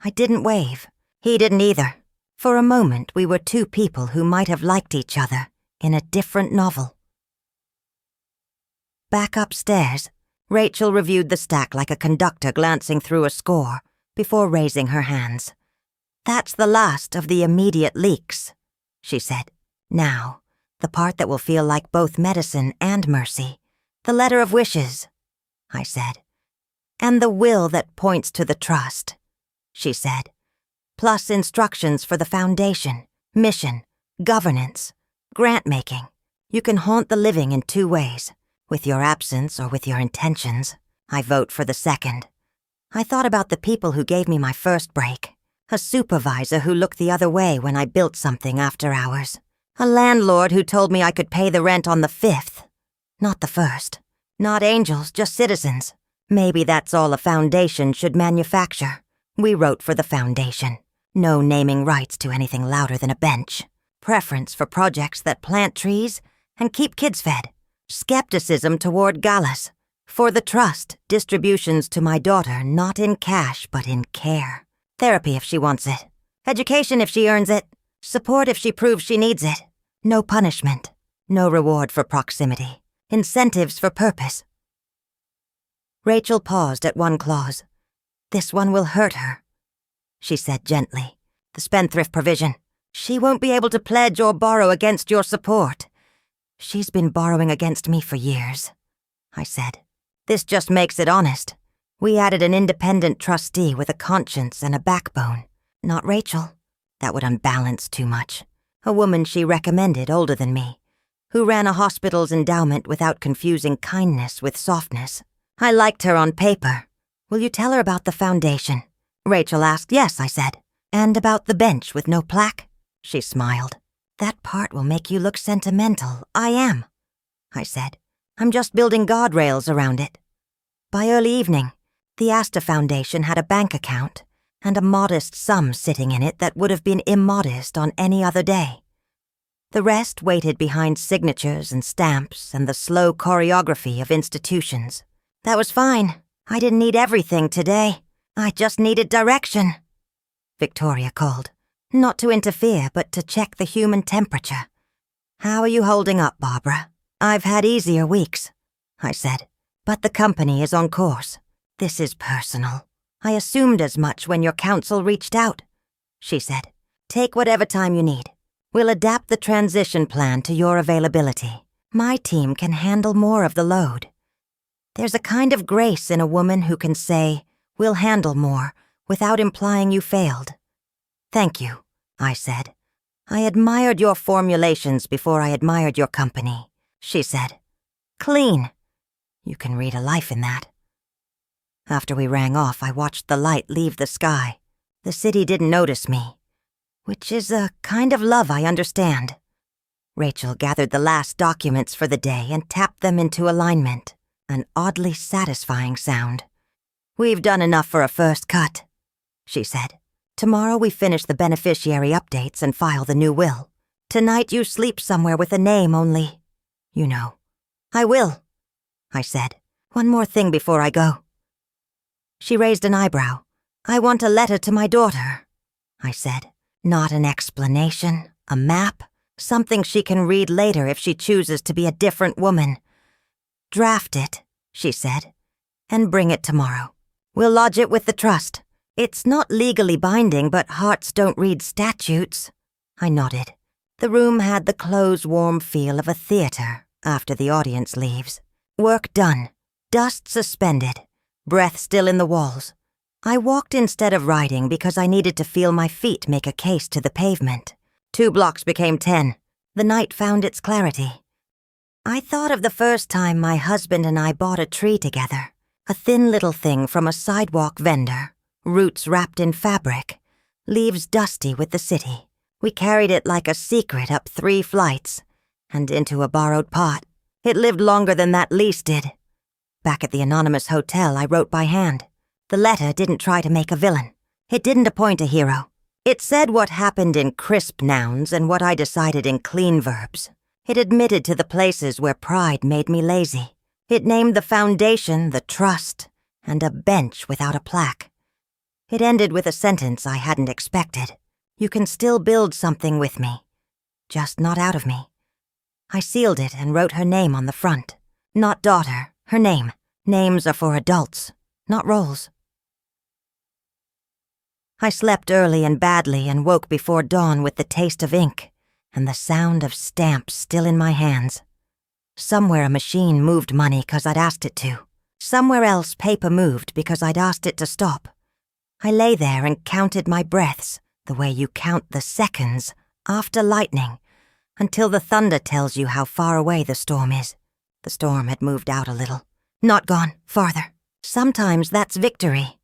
I didn't wave. He didn't either. For a moment, we were 2 people who might have liked each other in a different novel. Back upstairs, Rachel reviewed the stack like a conductor glancing through a score before raising her hands. "That's the last of the immediate leaks," she said. "Now, the part that will feel like both medicine and mercy. The letter of wishes," I said. "And the will that points to the trust," she said. "Plus instructions for the foundation, mission, governance, grant-making. You can haunt the living in 2 ways, with your absence or with your intentions. I vote for the second." I thought about the people who gave me my first break. A supervisor who looked the other way when I built something after hours. A landlord who told me I could pay the rent on the 5th. Not the 1st. Not angels, just citizens. Maybe that's all a foundation should manufacture. We wrote for the foundation. No naming rights to anything louder than a bench. Preference for projects that plant trees and keep kids fed. Skepticism toward galas. For the trust, distributions to my daughter not in cash but in care. Therapy if she wants it. Education if she earns it. Support if she proves she needs it. No punishment. No reward for proximity. Incentives for purpose. Rachel paused at one clause. "This one will hurt her," she said gently. "The spendthrift provision. She won't be able to pledge or borrow against your support." "She's been borrowing against me for years," I said. "This just makes it honest. We added an independent trustee with a conscience and a backbone. Not Rachel. That would unbalance too much. A woman she recommended older than me, who ran a hospital's endowment without confusing kindness with softness. I liked her on paper. "Will you tell her about the foundation?" Rachel asked. "Yes," I said. "And about the bench with no plaque?" She smiled. "That part will make you look sentimental. I am," I said. "I'm just building guardrails around it." By early evening, the Asta Foundation had a bank account and a modest sum sitting in it that would have been immodest on any other day. The rest waited behind signatures and stamps and the slow choreography of institutions. That was fine. I didn't need everything today. I just needed direction. Victoria called, not to interfere, but to check the human temperature. "How are you holding up, Barbara?" "I've had easier weeks," I said, "but the company is on course. This is personal. I assumed as much when your counsel reached out," she said. "Take whatever time you need. We'll adapt the transition plan to your availability. My team can handle more of the load. There's a kind of grace in a woman who can say, 'We'll handle more,' without implying you failed." "Thank you," I said. "I admired your formulations before I admired your company," she said. "Clean. You can read a life in that." After we rang off, I watched the light leave the sky. The city didn't notice me, which is a kind of love I understand. Rachel gathered the last documents for the day and tapped them into alignment, an oddly satisfying sound. "We've done enough for a first cut," she said. "Tomorrow we finish the beneficiary updates and file the new will. Tonight you sleep somewhere with a name only, you know." "I will," I said. "One more thing before I go." She raised an eyebrow. "I want a letter to my daughter," I said. "Not an explanation, a map, something she can read later if she chooses to be a different woman. "Draft it," she said, "and bring it tomorrow. We'll lodge it with the trust. It's not legally binding, but hearts don't read statutes." I nodded. The room had the close, warm feel of a theater after the audience leaves. Work done. Dust suspended. Breath still in the walls. I walked instead of riding because I needed to feel my feet make a case to the pavement. 2 blocks became 10. The night found its clarity. I thought of the first time my husband and I bought a tree together. A thin little thing from a sidewalk vendor. Roots wrapped in fabric. Leaves dusty with the city. We carried it like a secret up 3 flights. And into a borrowed pot. It lived longer than that lease did. Back at the anonymous hotel, I wrote by hand. The letter didn't try to make a villain. It didn't appoint a hero. It said what happened in crisp nouns and what I decided in clean verbs. It admitted to the places where pride made me lazy. It named the foundation the trust, and a bench without a plaque. It ended with a sentence I hadn't expected. "You can still build something with me, just not out of me." I sealed it and wrote her name on the front. Not daughter, her name. Names are for adults, not roles. I slept early and badly and woke before dawn with the taste of ink and the sound of stamps still in my hands. Somewhere a machine moved money 'cause I'd asked it to. Somewhere else paper moved because I'd asked it to stop. I lay there and counted my breaths the way you count the seconds after lightning until the thunder tells you how far away the storm is. The storm had moved out a little. Not gone, farther. Sometimes that's victory.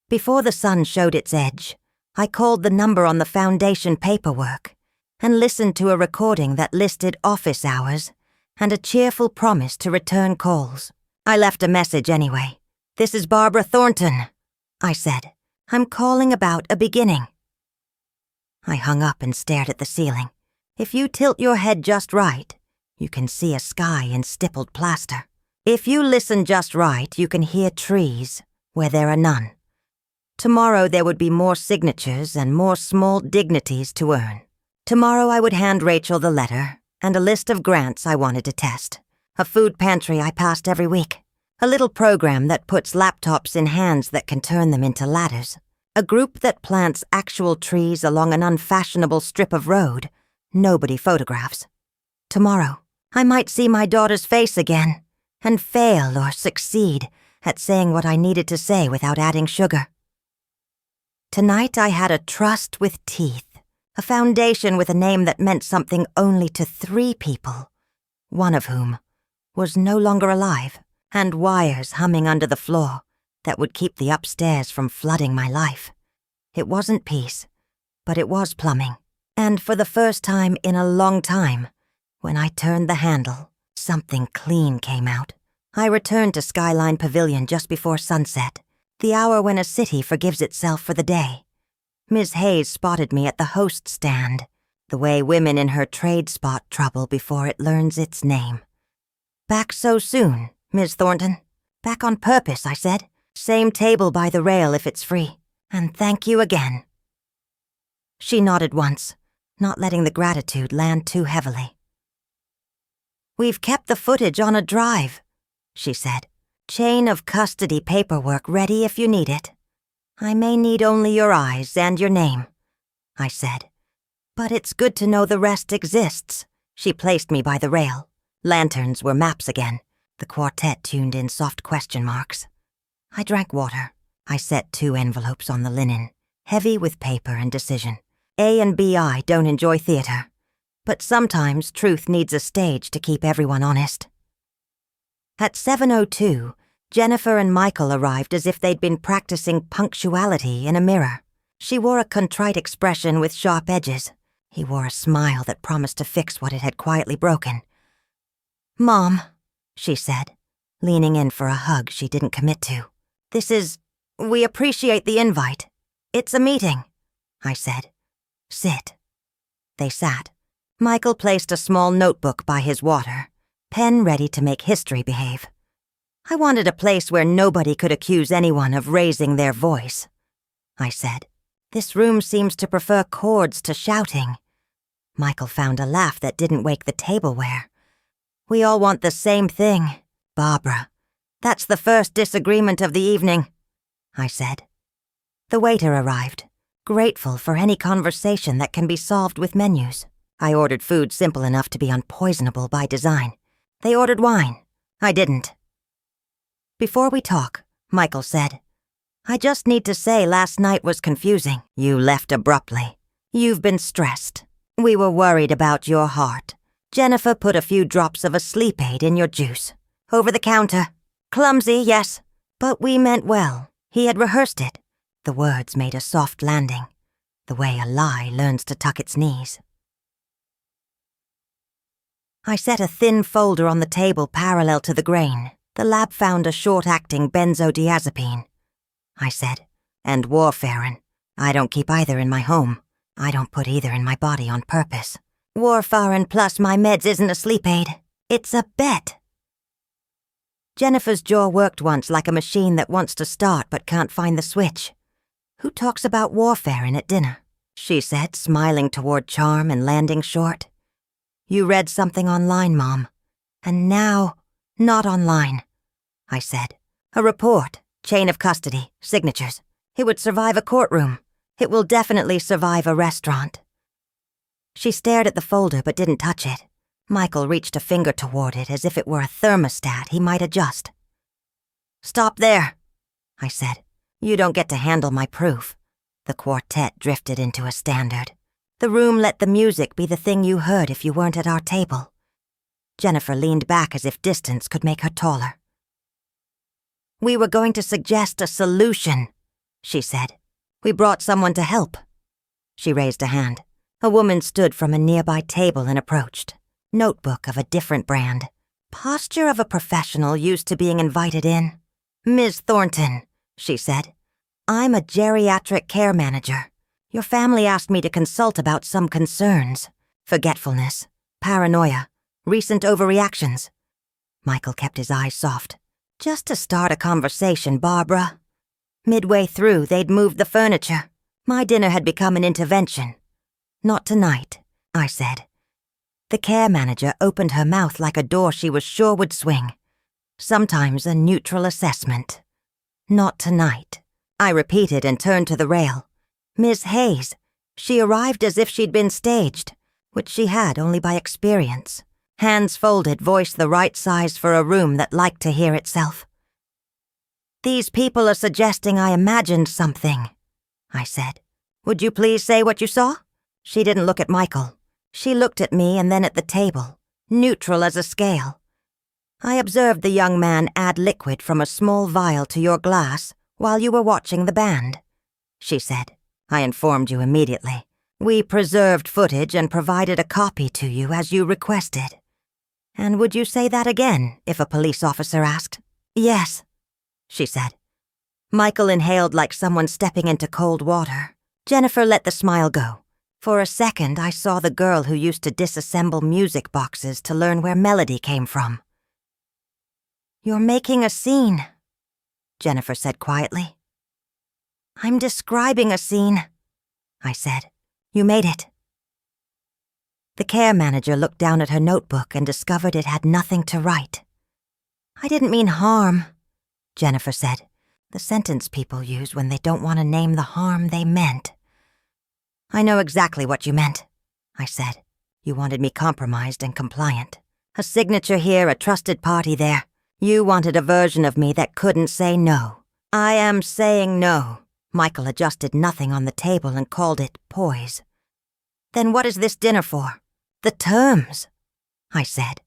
Before the sun showed its edge, I called the number on the foundation paperwork and listened to a recording that listed office hours and a cheerful promise to return calls. I left a message anyway. "This is Barbara Thornton," I said. "I'm calling about a beginning." I hung up and stared at the ceiling. If you tilt your head just right, you can see a sky in stippled plaster. If you listen just right, you can hear trees where there are none. Tomorrow there would be more signatures and more small dignities to earn. Tomorrow I would hand Rachel the letter and a list of grants I wanted to test. A food pantry I passed every week. A little program that puts laptops in hands that can turn them into ladders. A group that plants actual trees along an unfashionable strip of road nobody photographs. Tomorrow, I might see my daughter's face again and fail or succeed at saying what I needed to say without adding sugar. Tonight I had a trust with teeth, a foundation with a name that meant something only to 3 people, one of whom was no longer alive, and wires humming under the floor that would keep the upstairs from flooding my life. It wasn't peace, but it was plumbing, and for the first time in a long time, when I turned the handle, something clean came out. I returned to Skyline Pavilion just before sunset, the hour when a city forgives itself for the day. Ms. Hayes spotted me at the host stand, the way women in her trade spot trouble before it learns its name. "Back so soon, Ms. Thornton?" "Back on purpose," I said. "Same table by the rail if it's free. And thank you again." She nodded once, not letting the gratitude land too heavily. "We've kept the footage on a drive," she said. "Chain of custody paperwork ready if you need it. I may need only your eyes and your name," I said. "But it's good to know the rest exists." She placed me by the rail. Lanterns were maps again. The quartet tuned in soft question marks. I drank water. I set 2 envelopes on the linen, heavy with paper and decision. A and BI don't enjoy theater, but sometimes truth needs a stage to keep everyone honest. At 7:02, Jennifer and Michael arrived as if they'd been practicing punctuality in a mirror. She wore a contrite expression with sharp edges. He wore a smile that promised to fix what it had quietly broken. "Mom," she said, leaning in for a hug she didn't commit to. We appreciate the invite. It's a meeting," I said. "Sit." They sat. Michael placed a small notebook by his water, pen ready to make history behave. "I wanted a place where nobody could accuse anyone of raising their voice," I said. "This room seems to prefer chords to shouting." Michael found a laugh that didn't wake the tableware. We all want the same thing, Barbara. That's the first disagreement of the evening, I said. The waiter arrived, grateful for any conversation that can be solved with menus. I ordered food simple enough to be unpoisonable by design. They ordered wine. I didn't. Before we talk, Michael said, I just need to say last night was confusing. You left abruptly. You've been stressed. We were worried about your heart. Jennifer put a few drops of a sleep aid in your juice. Over the counter. Clumsy, yes, but we meant well. He had rehearsed it. The words made a soft landing, the way a lie learns to tuck its knees. I set a thin folder on the table parallel to the grain. The lab found a short-acting benzodiazepine. I said, and warfarin. I don't keep either in my home. I don't put either in my body on purpose. Warfarin plus my meds isn't a sleep aid. It's a bet. Jennifer's jaw worked once like a machine that wants to start but can't find the switch. Who talks about warfarin at dinner? She said, smiling toward Charm and landing short. You read something online, Mom. And now, not online. I said. A report, chain of custody, signatures. It would survive a courtroom. It will definitely survive a restaurant. She stared at the folder but didn't touch it. Michael reached a finger toward it as if it were a thermostat he might adjust. Stop there, I said. You don't get to handle my proof. The quartet drifted into a standard. The room let the music be the thing you heard if you weren't at our table. Jennifer leaned back as if distance could make her taller. We were going to suggest a solution, she said. We brought someone to help. She raised a hand. A woman stood from a nearby table and approached. Notebook of a different brand. Posture of a professional used to being invited in. Ms. Thornton, she said. I'm a geriatric care manager. Your family asked me to consult about some concerns. Forgetfulness, paranoia, recent overreactions. Michael kept his eyes soft. Just to start a conversation, Barbara. Midway through, they'd moved the furniture. My dinner had become an intervention. Not tonight, I said. The care manager opened her mouth like a door she was sure would swing. Sometimes a neutral assessment. Not tonight. I repeated and turned to the rail. Miss Hayes. She arrived as if she'd been staged, which she had only by experience. Hands folded, voiced the right size for a room that liked to hear itself. These people are suggesting I imagined something, I said. Would you please say what you saw? She didn't look at Michael. She looked at me and then at the table, neutral as a scale. I observed the young man add liquid from a small vial to your glass while you were watching the band, she said. I informed you immediately. We preserved footage and provided a copy to you as you requested. And would you say that again if a police officer asked? Yes, she said. Michael inhaled like someone stepping into cold water. Jennifer let the smile go. For a second, I saw the girl who used to disassemble music boxes to learn where melody came from. You're making a scene, Jennifer said quietly. I'm describing a scene, I said. You made it. The care manager looked down at her notebook and discovered it had nothing to write. I didn't mean harm, Jennifer said, the sentence people use when they don't want to name the harm they meant. I know exactly what you meant, I said. You wanted me compromised and compliant. A signature here, a trusted party there. You wanted a version of me that couldn't say no. I am saying no. Michael adjusted nothing on the table and called it poise. Then what is this dinner for? The terms, I said,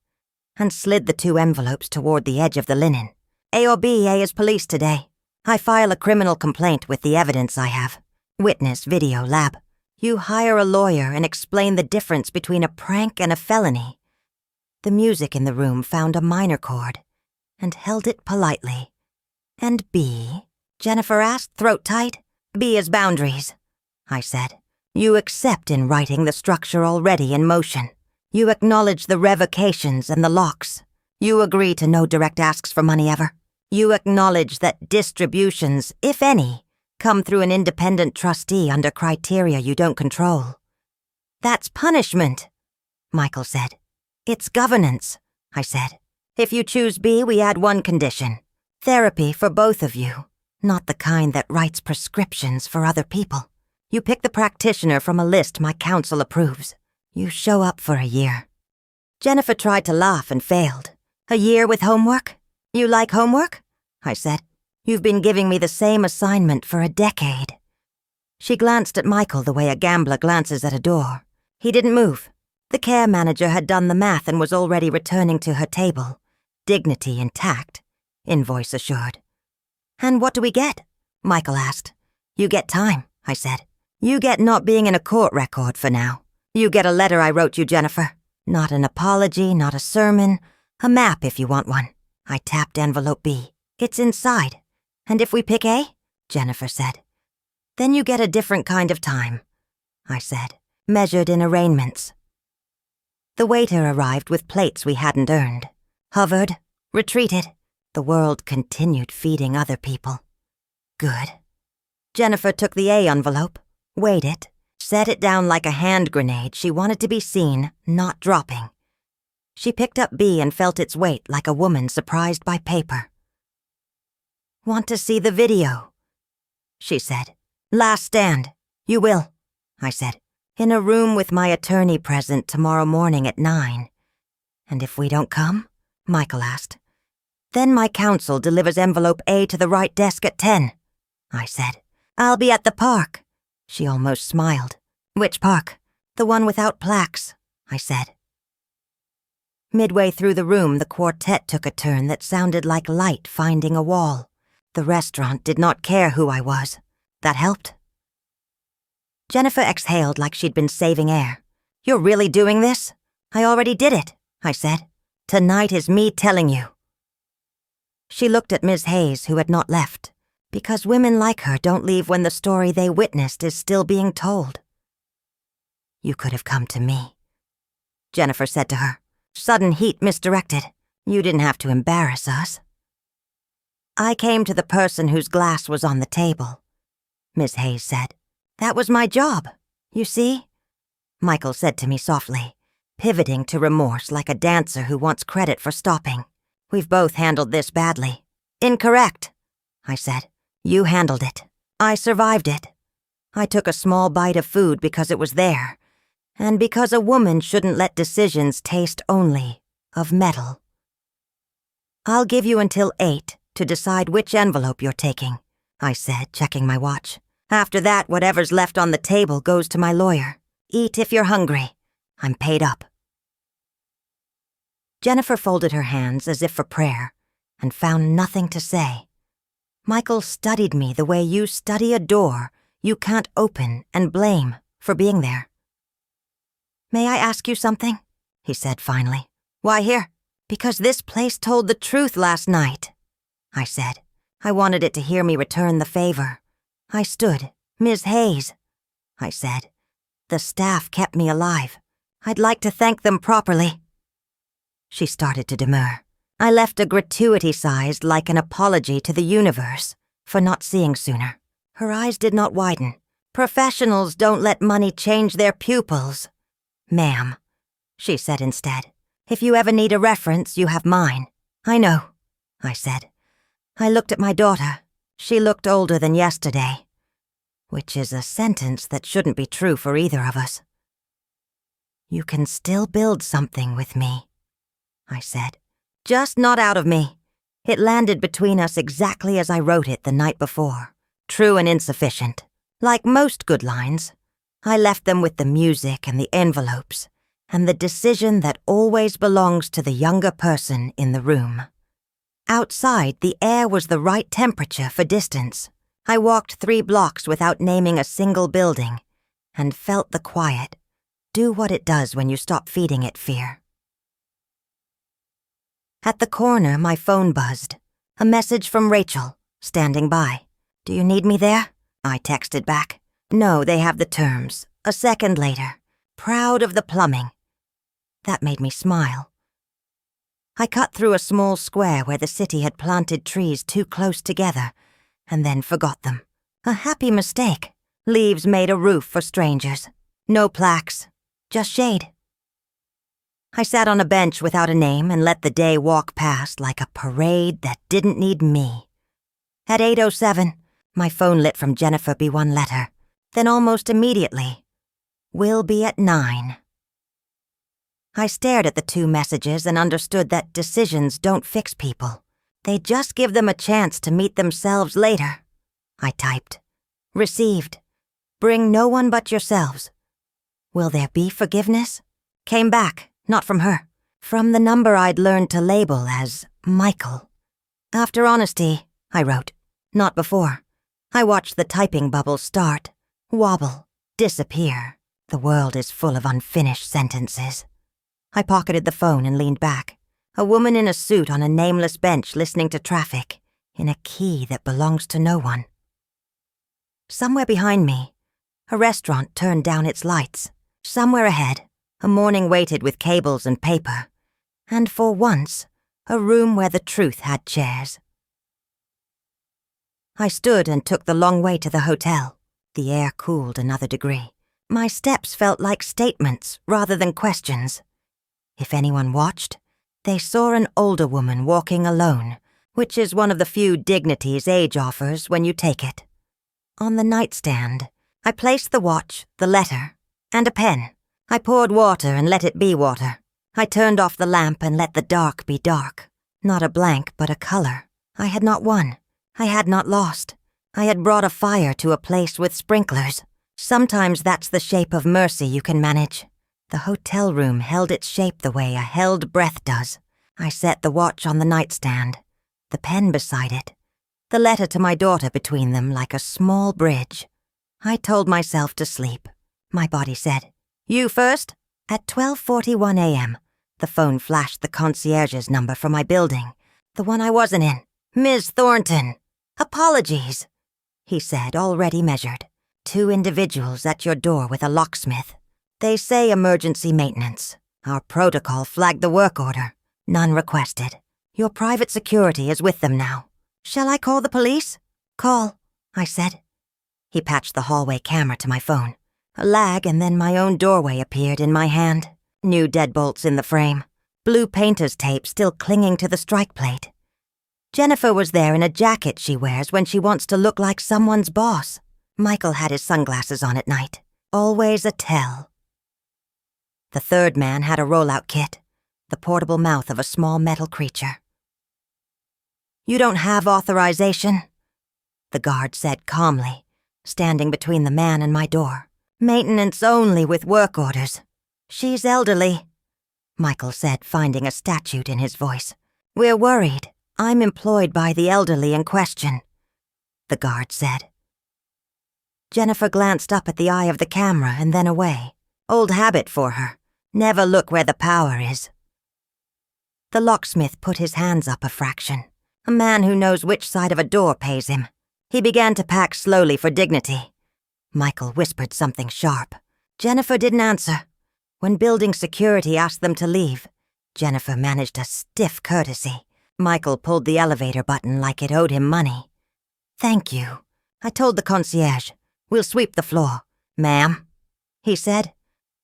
and slid the 2 envelopes toward the edge of the linen. A or B, A is police today. I file a criminal complaint with the evidence I have. Witness, video, lab. You hire a lawyer and explain the difference between a prank and a felony. The music in the room found a minor chord and held it politely. And B? Jennifer asked, throat tight. B is boundaries, I said. You accept in writing the structure already in motion. You acknowledge the revocations and the locks. You agree to no direct asks for money ever. You acknowledge that distributions, if any, come through an independent trustee under criteria you don't control. That's punishment, Michael said. It's governance, I said. If you choose B, we add one condition. Therapy for both of you, not the kind that writes prescriptions for other people. You pick the practitioner from a list my counsel approves. You show up for a year. Jennifer tried to laugh and failed. A year with homework? You like homework? I said. You've been giving me the same assignment for a decade. She glanced at Michael the way a gambler glances at a door. He didn't move. The care manager had done the math and was already returning to her table. Dignity intact, invoice assured. And what do we get? Michael asked. You get time, I said. You get not being in a court record for now. You get a letter I wrote you, Jennifer. Not an apology, not a sermon. A map if you want one. I tapped envelope B. It's inside. And if we pick A? Jennifer said. Then you get a different kind of time, I said, measured in arraignments. The waiter arrived with plates we hadn't earned. Hovered, retreated. The world continued feeding other people. Good. Jennifer took the A envelope, weighed it, set it down like a hand grenade she wanted to be seen, not dropping. She picked up B and felt its weight like a woman surprised by paper. Want to see the video? She said. Last stand. You will, I said. In a room with my attorney present tomorrow morning at 9. And if we don't come? Michael asked. Then my counsel delivers envelope A to the right desk at 10. I said. I'll be at the park. She almost smiled. Which park? The one without plaques, I said. Midway through the room, the quartet took a turn that sounded like light finding a wall. The restaurant did not care who I was. That helped. Jennifer exhaled like she'd been saving air. You're really doing this? I already did it, I said. Tonight is me telling you. She looked at Ms. Hayes, who had not left, because women like her don't leave when the story they witnessed is still being told. You could have come to me, Jennifer said to her. Sudden heat misdirected. You didn't have to embarrass us. I came to the person whose glass was on the table, Ms. Hayes said. That was my job, you see? Michael said to me softly, pivoting to remorse like a dancer who wants credit for stopping. We've both handled this badly. Incorrect, I said. You handled it. I survived it. I took a small bite of food because it was there, and because a woman shouldn't let decisions taste only of metal. I'll give you until 8 to decide which envelope you're taking, I said, checking my watch. After that, whatever's left on the table goes to my lawyer. Eat if you're hungry. I'm paid up. Jennifer folded her hands as if for prayer and found nothing to say. Michael studied me the way you study a door you can't open and blame for being there. May I ask you something? He said finally. Why here? Because this place told the truth last night, I said. I wanted it to hear me return the favor. I stood. Ms. Hayes, I said. The staff kept me alive. I'd like to thank them properly. She started to demur. I left a gratuity sized like an apology to the universe for not seeing sooner. Her eyes did not widen. Professionals don't let money change their pupils. Ma'am, she said instead. If you ever need a reference, you have mine. I know, I said. I looked at my daughter. She looked older than yesterday, which is a sentence that shouldn't be true for either of us. You can still build something with me, I said. Just not out of me. It landed between us exactly as I wrote it the night before. True and insufficient. Like most good lines, I left them with the music and the envelopes, and the decision that always belongs to the younger person in the room. Outside, the air was the right temperature for distance. I walked 3 blocks without naming a single building, and felt the quiet do what it does when you stop feeding it fear. At the corner, my phone buzzed. A message from Rachel, standing by. Do you need me there? I texted back. No, they have the terms. A second later. Proud of the plumbing. That made me smile. I cut through a small square where the city had planted trees too close together, and then forgot them. A happy mistake. Leaves made a roof for strangers. No plaques. Just shade. I sat on a bench without a name and let the day walk past like a parade that didn't need me. At 8:07, my phone lit from Jennifer B1 letter. Then almost immediately, "Will be at 9. I stared at the two messages and understood that decisions don't fix people. They just give them a chance to meet themselves later. I typed. Received. Bring no one but yourselves. Will there be forgiveness? Came back, not from her. From the number I'd learned to label as Michael. After honesty, I wrote. Not before. I watched the typing bubble start, wobble, disappear. The world is full of unfinished sentences. I pocketed the phone and leaned back. A woman in a suit on a nameless bench listening to traffic, in a key that belongs to no one. Somewhere behind me, a restaurant turned down its lights. Somewhere ahead, a morning waited with cables and paper. And for once, a room where the truth had chairs. I stood and took the long way to the hotel. The air cooled another degree. My steps felt like statements rather than questions. If anyone watched, they saw an older woman walking alone, which is one of the few dignities age offers when you take it. On the nightstand, I placed the watch, the letter, and a pen. I poured water and let it be water. I turned off the lamp and let the dark be dark. Not a blank, but a color. I had not won. I had not lost. I had brought a fire to a place with sprinklers. Sometimes that's the shape of mercy you can manage. The hotel room held its shape the way a held breath does. I set the watch on the nightstand, the pen beside it, the letter to my daughter between them like a small bridge. I told myself to sleep. My body said, "You first?" At 12:41 a.m., the phone flashed the concierge's number for my building, the one I wasn't in. "Ms. Thornton, apologies," he said, already measured. "Two individuals at your door with a locksmith. They say emergency maintenance. Our protocol flagged the work order. None requested. Your private security is with them now. Shall I call the police?" "Call," I said. He patched the hallway camera to my phone. A lag and then my own doorway appeared in my hand. New deadbolts in the frame. Blue painter's tape still clinging to the strike plate. Jennifer was there in a jacket she wears when she wants to look like someone's boss. Michael had his sunglasses on at night. Always a tell. The third man had a rollout kit, the portable mouth of a small metal creature. "You don't have authorization?" the guard said calmly, standing between the man and my door. "Maintenance only with work orders. She's elderly," Michael said, finding a statute in his voice. "We're worried. I'm employed by the elderly in question," the guard said. Jennifer glanced up at the eye of the camera and then away. Old habit for her. Never look where the power is. The locksmith put his hands up a fraction. A man who knows which side of a door pays him. He began to pack slowly for dignity. Michael whispered something sharp. Jennifer didn't answer. When building security asked them to leave, Jennifer managed a stiff courtesy. Michael pulled the elevator button like it owed him money. "Thank you," I told the concierge. "We'll sweep the floor." "Ma'am," he said.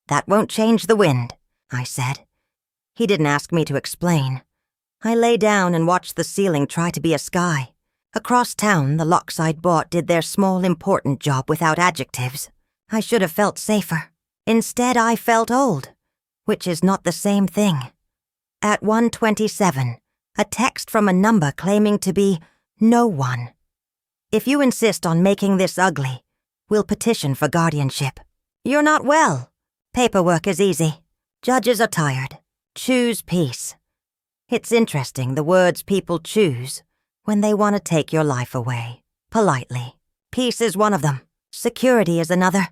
"That won't change the wind," I said. He didn't ask me to explain. I lay down and watched the ceiling try to be a sky. Across town, the locks I'd bought did their small important job without adjectives. I should have felt safer. Instead, I felt old, which is not the same thing. At 1:27, a text from a number claiming to be no one. "If you insist on making this ugly, we'll petition for guardianship. You're not well. Paperwork is easy. Judges are tired. Choose peace." It's interesting the words people choose when they want to take your life away. Politely. Peace is one of them. Security is another.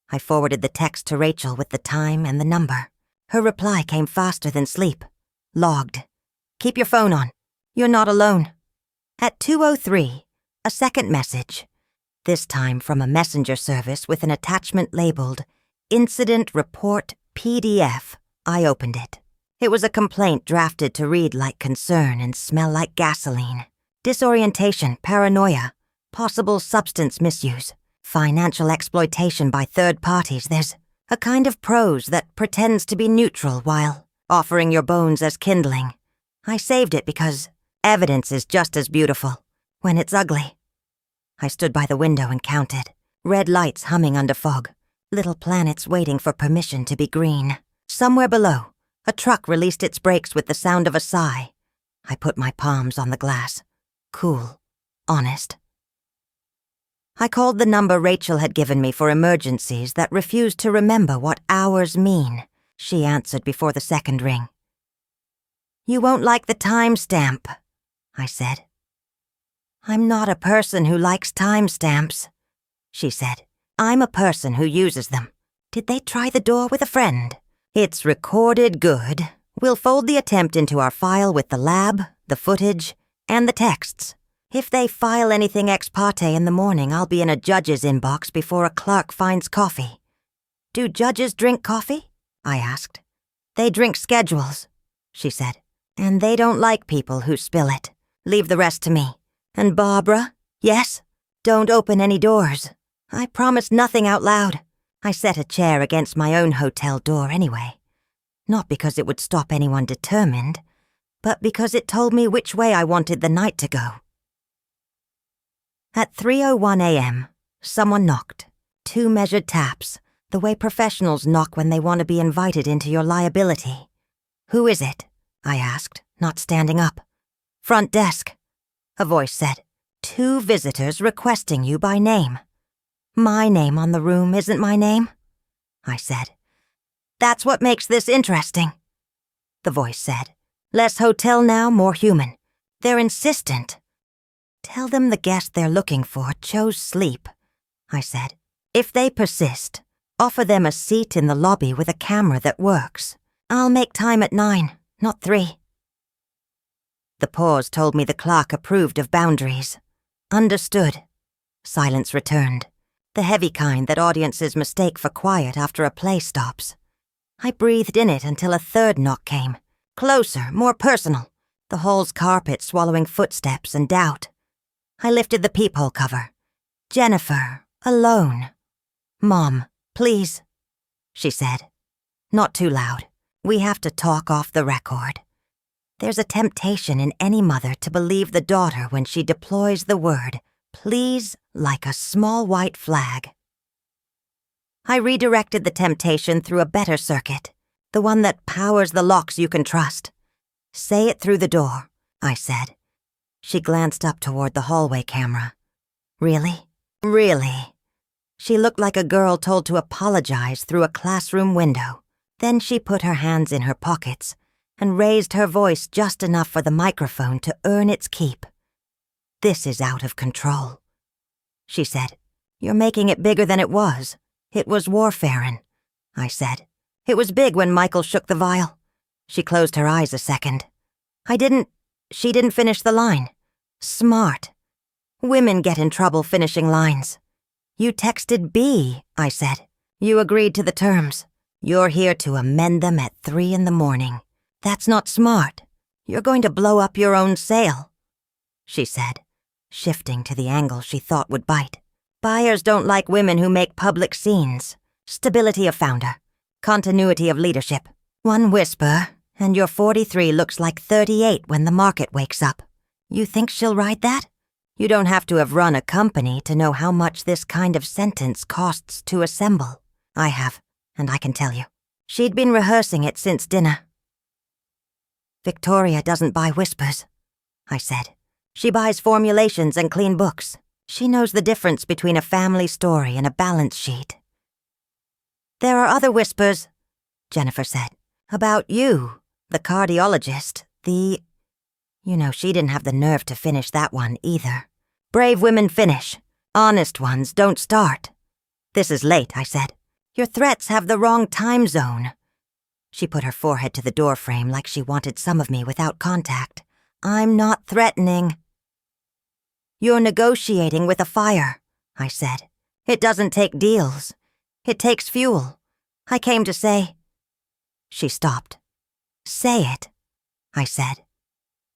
I forwarded the text to Rachel with the time and the number. Her reply came faster than sleep. Logged. "Keep your phone on. You're not alone." At 2:03, a second message. This time from a messenger service with an attachment labeled Incident Report PDF. I opened it. It was a complaint drafted to read like concern and smell like gasoline. Disorientation, paranoia, possible substance misuse, financial exploitation by third parties. There's a kind of prose that pretends to be neutral while offering your bones as kindling. I saved it because evidence is just as beautiful when it's ugly. I stood by the window and counted. Red lights humming under fog. Little planets waiting for permission to be green. Somewhere below, a truck released its brakes with the sound of a sigh. I put my palms on the glass. Cool. Honest. I called the number Rachel had given me for emergencies that refused to remember what hours mean. She answered before the second ring. "You won't like the timestamp," I said. "I'm not a person who likes timestamps," she said. "I'm a person who uses them. Did they try the door with a friend? It's recorded good. We'll fold the attempt into our file with the lab, the footage, and the texts. If they file anything ex parte in the morning, I'll be in a judge's inbox before a clerk finds coffee." "Do judges drink coffee?" I asked. "They drink schedules," she said. "And they don't like people who spill it. Leave the rest to me. And Barbara, yes? Don't open any doors. I promised nothing out loud. I set a chair against my own hotel door anyway. Not because it would stop anyone determined, but because it told me which way I wanted the night to go." At 3:01 a.m., someone knocked. 2 measured taps, the way professionals knock when they want to be invited into your liability. "Who is it?" I asked, not standing up. "Front desk," a voice said. "2 visitors requesting you by name." "My name on the room isn't my name," I said. "That's what makes this interesting," the voice said. "Less hotel now, more human. They're insistent." "Tell them the guest they're looking for chose sleep," I said. "If they persist, offer them a seat in the lobby with a camera that works. I'll make time at 9, not 3. The pause told me the clerk approved of boundaries. "Understood." Silence returned, the heavy kind that audiences mistake for quiet after a play stops. I breathed in it until a third knock came. Closer, more personal, the hall's carpet swallowing footsteps and doubt. I lifted the peephole cover. "Jennifer, alone." "Mom, please," she said. Not too loud. "We have to talk off the record." There's a temptation in any mother to believe the daughter when she deploys the word "please" like a small white flag. I redirected the temptation through a better circuit, the one that powers the locks you can trust. "Say it through the door," I said. She glanced up toward the hallway camera. "Really? Really?" She looked like a girl told to apologize through a classroom window. Then she put her hands in her pockets and raised her voice just enough for the microphone to earn its keep. "This is out of control," she said. "You're making it bigger than it was. It was warfarin'," I said. "It was big when Michael shook the vial." She closed her eyes a second. She didn't finish the line. "Smart. Women get in trouble finishing lines." "You texted B," I said. "You agreed to the terms. You're here to amend them at 3 in the morning. That's not smart. You're going to blow up your own sale," she said, shifting to the angle she thought would bite. "Buyers don't like women who make public scenes. Stability of founder. Continuity of leadership. One whisper, and your 43 looks like 38 when the market wakes up. You think she'll ride that? You don't have to have run a company to know how much this kind of sentence costs to assemble. I have, and I can tell you. She'd been rehearsing it since dinner." "Victoria doesn't buy whispers," I said. "She buys formulations and clean books. She knows the difference between a family story and a balance sheet." "There are other whispers," Jennifer said. "About you, the cardiologist, the..." She didn't have the nerve to finish that one either. "Brave women finish. Honest ones don't start." "This is late," I said. "Your threats have the wrong time zone." She put her forehead to the doorframe like she wanted some of me without contact. "I'm not threatening." "You're negotiating with a fire," I said. "It doesn't take deals. It takes fuel. I came to say..." She stopped. "Say it," I said.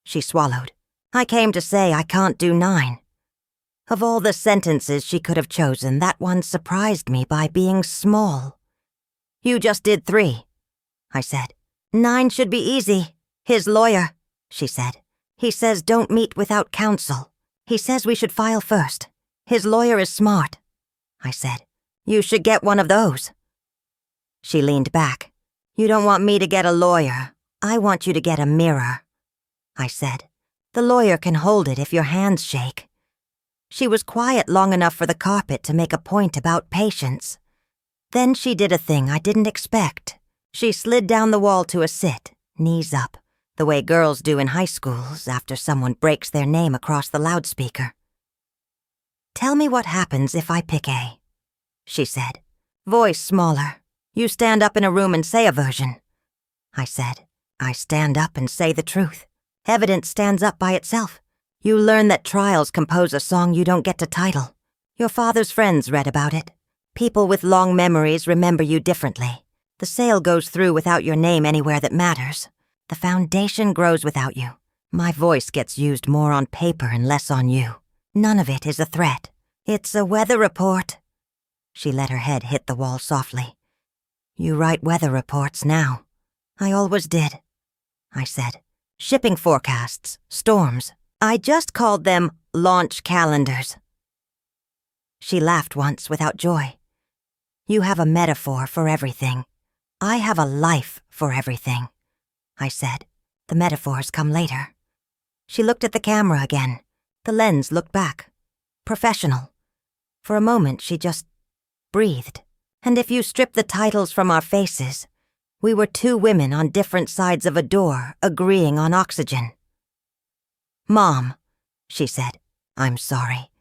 She swallowed. "I came to say I can't do 9. Of all the sentences she could have chosen, that one surprised me by being small. "You just did 3, I said. 9 should be easy. His lawyer, she said. He says don't meet without counsel. He says we should file first. His lawyer is smart. I said, you should get one of those. She leaned back. You don't want me to get a lawyer. I want you to get a mirror. I said, the lawyer can hold it if your hands shake. She was quiet long enough for the carpet to make a point about patience. Then she did a thing I didn't expect. She slid down the wall to a sit, knees up, the way girls do in high schools after someone breaks their name across the loudspeaker. Tell me what happens if I pick A, she said, voice smaller. You stand up in a room and say a version. I said, I stand up and say the truth. Evidence stands up by itself. You learn that trials compose a song you don't get to title. Your father's friends read about it. People with long memories remember you differently. The sale goes through without your name anywhere that matters. The foundation grows without you. My voice gets used more on paper and less on you. None of it is a threat. It's a weather report. She let her head hit the wall softly. You write weather reports now. I always did. I said, shipping forecasts, storms. I just called them launch calendars. She laughed once without joy. You have a metaphor for everything. I have a life for everything. I said, the metaphors come later. She looked at the camera again. The lens looked back. Professional. For a moment, she just breathed. And if you strip the titles from our faces, we were 2 women on different sides of a door agreeing on oxygen. Mom, she said, I'm sorry.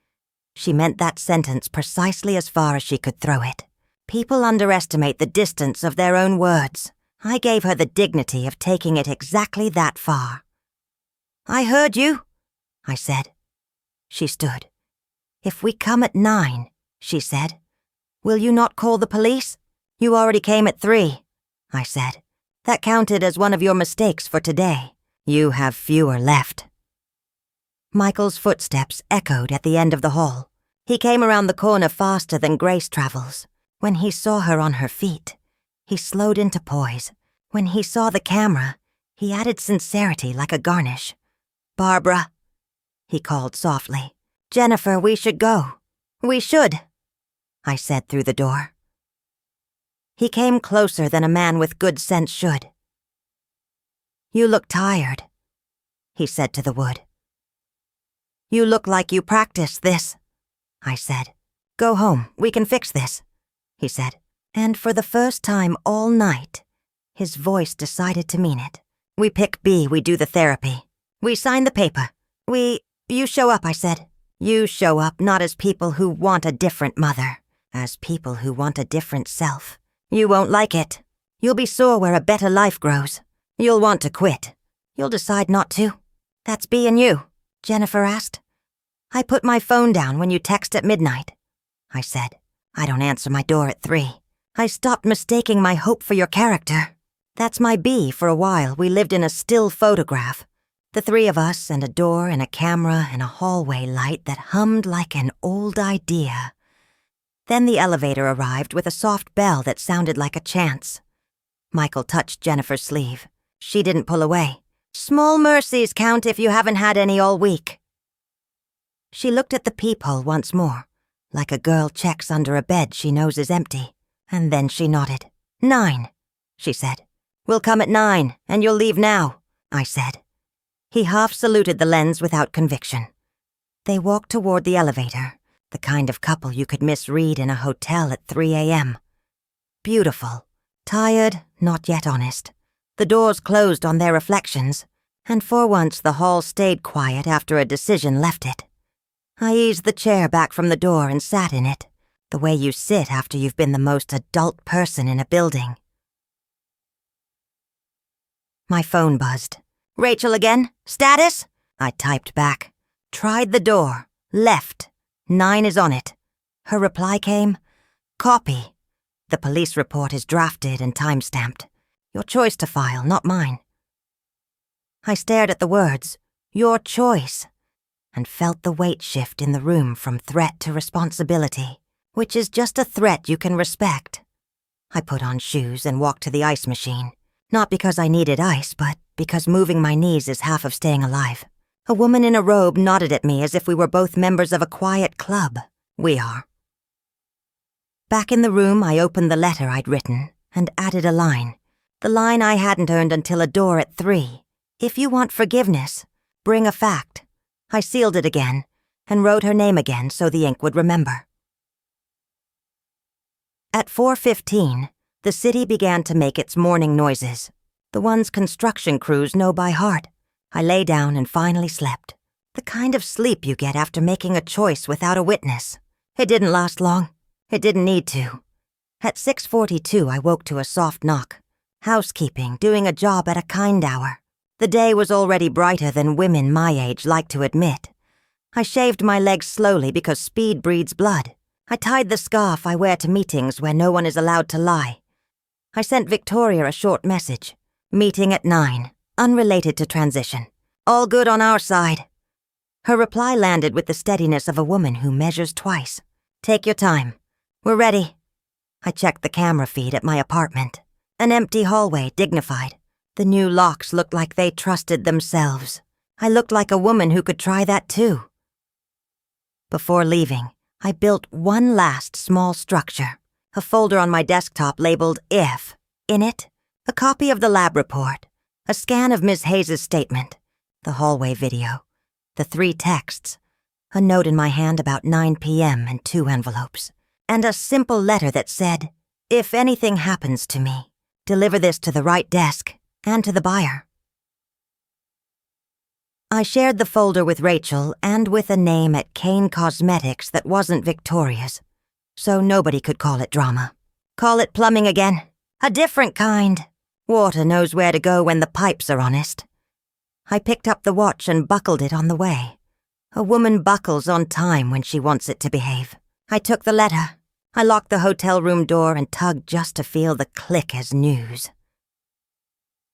She meant that sentence precisely as far as she could throw it. People underestimate the distance of their own words. I gave her the dignity of taking it exactly that far. I heard you, I said. She stood. If we come at 9, she said, will you not call the police? You already came at 3, I said. That counted as one of your mistakes for today. You have fewer left. Michael's footsteps echoed at the end of the hall. He came around the corner faster than Grace travels. When he saw her on her feet, he slowed into poise. When he saw the camera, he added sincerity like a garnish. Barbara, he called softly. Jennifer, we should go. We should, I said through the door. He came closer than a man with good sense should. You look tired, he said to the wood. You look like you practiced this, I said. Go home, we can fix this, he said. And for the first time all night, his voice decided to mean it. We pick B, we do the therapy. We sign the paper. You show up, I said. You show up not as people who want a different mother, as people who want a different self. You won't like it. You'll be sore where a better life grows. You'll want to quit. You'll decide not to. That's being you, Jennifer asked. I put my phone down when you text at midnight, I said. I don't answer my door at 3. I stopped mistaking my hope for your character. That's my B. For a while, we lived in a still photograph. The 3 of us and a door and a camera and a hallway light that hummed like an old idea. Then the elevator arrived with a soft bell that sounded like a chance. Michael touched Jennifer's sleeve. She didn't pull away. Small mercies count if you haven't had any all week. She looked at the peephole once more, like a girl checks under a bed she knows is empty, and then she nodded. 9, she said. We'll come at 9, and you'll leave now, I said. He half saluted the lens without conviction. They walked toward the elevator, the kind of couple you could misread in a hotel at 3 a.m. Beautiful, tired, not yet honest. The doors closed on their reflections, and for once the hall stayed quiet after a decision left it. I eased the chair back from the door and sat in it, the way you sit after you've been the most adult person in a building. My phone buzzed. Rachel again? Status? I typed back. Tried the door. Left. 9 is on it. Her reply came. Copy. The police report is drafted and time-stamped. Your choice to file, not mine. I stared at the words, your choice, and felt the weight shift in the room from threat to responsibility, which is just a threat you can respect. I put on shoes and walked to the ice machine. Not because I needed ice, but because moving my knees is half of staying alive. A woman in a robe nodded at me as if we were both members of a quiet club. We are. Back in the room, I opened the letter I'd written and added a line. The line I hadn't earned until a door at 3. If you want forgiveness, bring a fact. I sealed it again and wrote her name again so the ink would remember. At 4:15, the city began to make its morning noises, the ones construction crews know by heart. I lay down and finally slept. The kind of sleep you get after making a choice without a witness. It didn't last long. It didn't need to. At 6:42, I woke to a soft knock. Housekeeping, doing a job at a kind hour. The day was already brighter than women my age like to admit. I shaved my legs slowly because speed breeds blood. I tied the scarf I wear to meetings where no one is allowed to lie. I sent Victoria a short message. Meeting at 9, unrelated to transition. All good on our side. Her reply landed with the steadiness of a woman who measures twice. Take your time. We're ready. I checked the camera feed at my apartment. An empty hallway, dignified. The new locks looked like they trusted themselves. I looked like a woman who could try that too. Before leaving, I built one last small structure. A folder on my desktop labeled IF. In it, a copy of the lab report, a scan of Ms. Hayes' statement, the hallway video, the 3 texts, a note in my hand about 9 p.m. and 2 envelopes, and a simple letter that said, if anything happens to me, deliver this to the right desk and to the buyer. I shared the folder with Rachel and with a name at Kane Cosmetics that wasn't Victoria's, so nobody could call it drama. Call it plumbing again. A different kind. Water knows where to go when the pipes are honest. I picked up the watch and buckled it on the way. A woman buckles on time when she wants it to behave. I took the letter. I locked the hotel room door and tugged just to feel the click as news.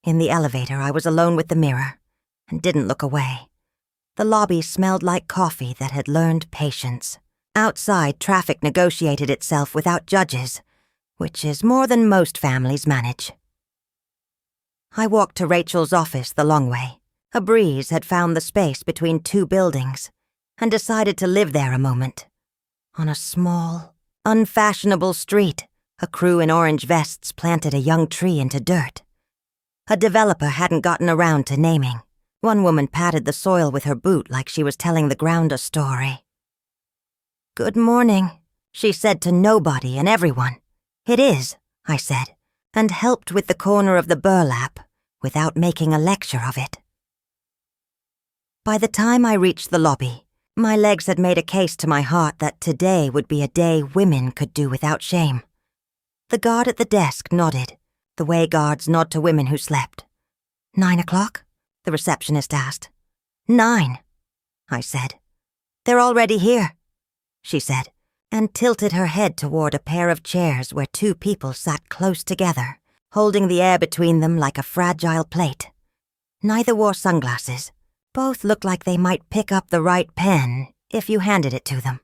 In the elevator, I was alone with the mirror and didn't look away. The lobby smelled like coffee that had learned patience. Outside, traffic negotiated itself without judges, which is more than most families manage. I walked to Rachel's office the long way. A breeze had found the space between 2 buildings and decided to live there a moment. On a small, unfashionable street, a crew in orange vests planted a young tree into dirt. A developer hadn't gotten around to naming. One woman patted the soil with her boot like she was telling the ground a story. Good morning, she said to nobody and everyone. It is, I said, and helped with the corner of the burlap without making a lecture of it. By the time I reached the lobby, my legs had made a case to my heart that today would be a day women could do without shame. The guard at the desk nodded, the way guards nod to women who slept. 9 o'clock? The receptionist asked. 9, I said. They're already here, she said, and tilted her head toward a pair of chairs where 2 people sat close together, holding the air between them like a fragile plate. Neither wore sunglasses. Both looked like they might pick up the right pen if you handed it to them.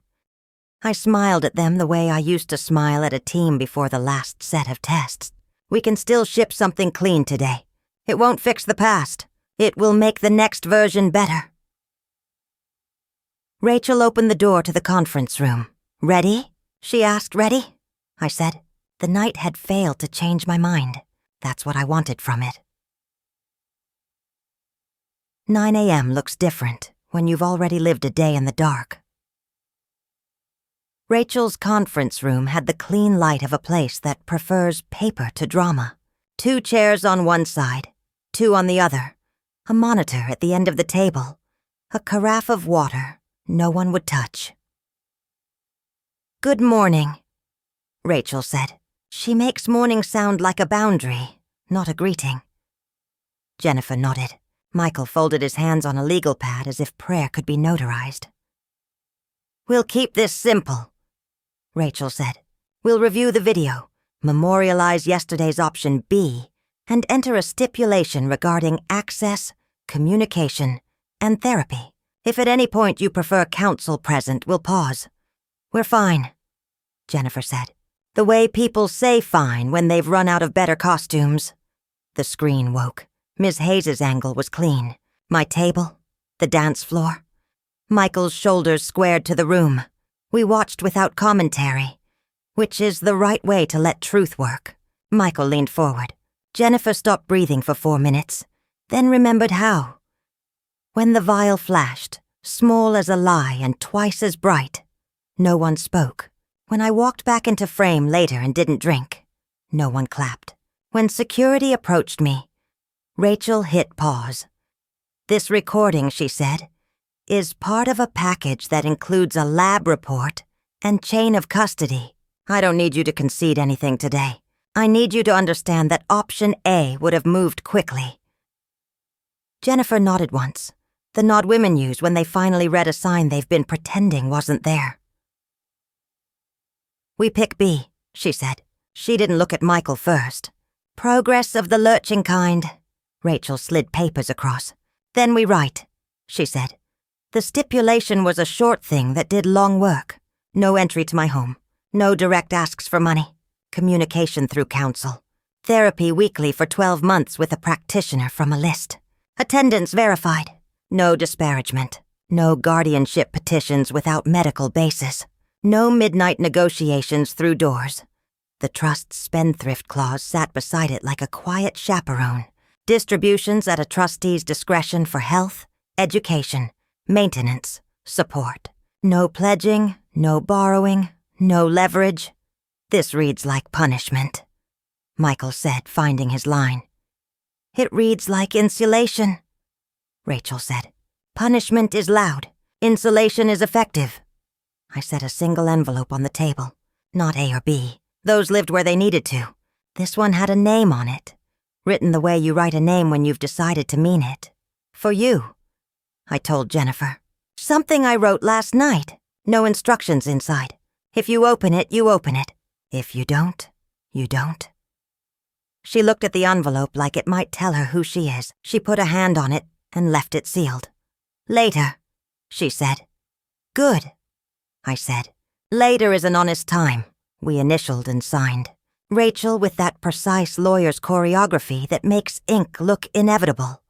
I smiled at them the way I used to smile at a team before the last set of tests. We can still ship something clean today. It won't fix the past. It will make the next version better. Rachel opened the door to the conference room. Ready? She asked. Ready? I said. The night had failed to change my mind. That's what I wanted from it. 9 a.m. looks different when you've already lived a day in the dark. Rachel's conference room had the clean light of a place that prefers paper to drama. 2 chairs on one side, 2 on the other, a monitor at the end of the table, a carafe of water no one would touch. Good morning, Rachel said. She makes morning sound like a boundary, not a greeting. Jennifer nodded. Michael folded his hands on a legal pad as if prayer could be notarized. We'll keep this simple, Rachel said. We'll review the video, memorialize yesterday's option B, and enter a stipulation regarding access, communication, and therapy. If at any point you prefer counsel present, we'll pause. We're fine, Jennifer said. The way people say fine when they've run out of better costumes. The screen woke. Ms. Hayes's angle was clean. My table, the dance floor. Michael's shoulders squared to the room. We watched without commentary, which is the right way to let truth work. Michael leaned forward. Jennifer stopped breathing for 4 minutes, then remembered how. When the vial flashed, small as a lie and twice as bright, no one spoke. When I walked back into frame later and didn't drink, no one clapped. When security approached me, Rachel hit pause. "This recording," she said, "is part of a package that includes a lab report and chain of custody. I don't need you to concede anything today. I need you to understand that option A would have moved quickly." Jennifer nodded once, the nod women use when they finally read a sign they've been pretending wasn't there. "We pick B," she said. She didn't look at Michael first. "Progress of the lurching kind." Rachel slid papers across. "Then we write," she said. The stipulation was a short thing that did long work. No entry to my home. No direct asks for money. Communication through counsel. Therapy weekly for 12 months with a practitioner from a list. Attendance verified. No disparagement. No guardianship petitions without medical basis. No midnight negotiations through doors. The trust's spendthrift clause sat beside it like a quiet chaperone. Distributions at a trustee's discretion for health, education, maintenance, support. No pledging, no borrowing, no leverage. "This reads like punishment," Michael said, finding his line. "It reads like insulation," Rachel said. "Punishment is loud. Insulation is effective." I set a single envelope on the table. Not A or B. Those lived where they needed to. This one had a name on it. Written the way you write a name when you've decided to mean it. "For you," I told Jennifer. "Something I wrote last night. No instructions inside. If you open it, you open it. If you don't, you don't." She looked at the envelope like it might tell her who she is. She put a hand on it and left it sealed. "Later," she said. "Good," I said. Later is an honest time. We initialed and signed. Rachel with that precise lawyer's choreography that makes ink look inevitable.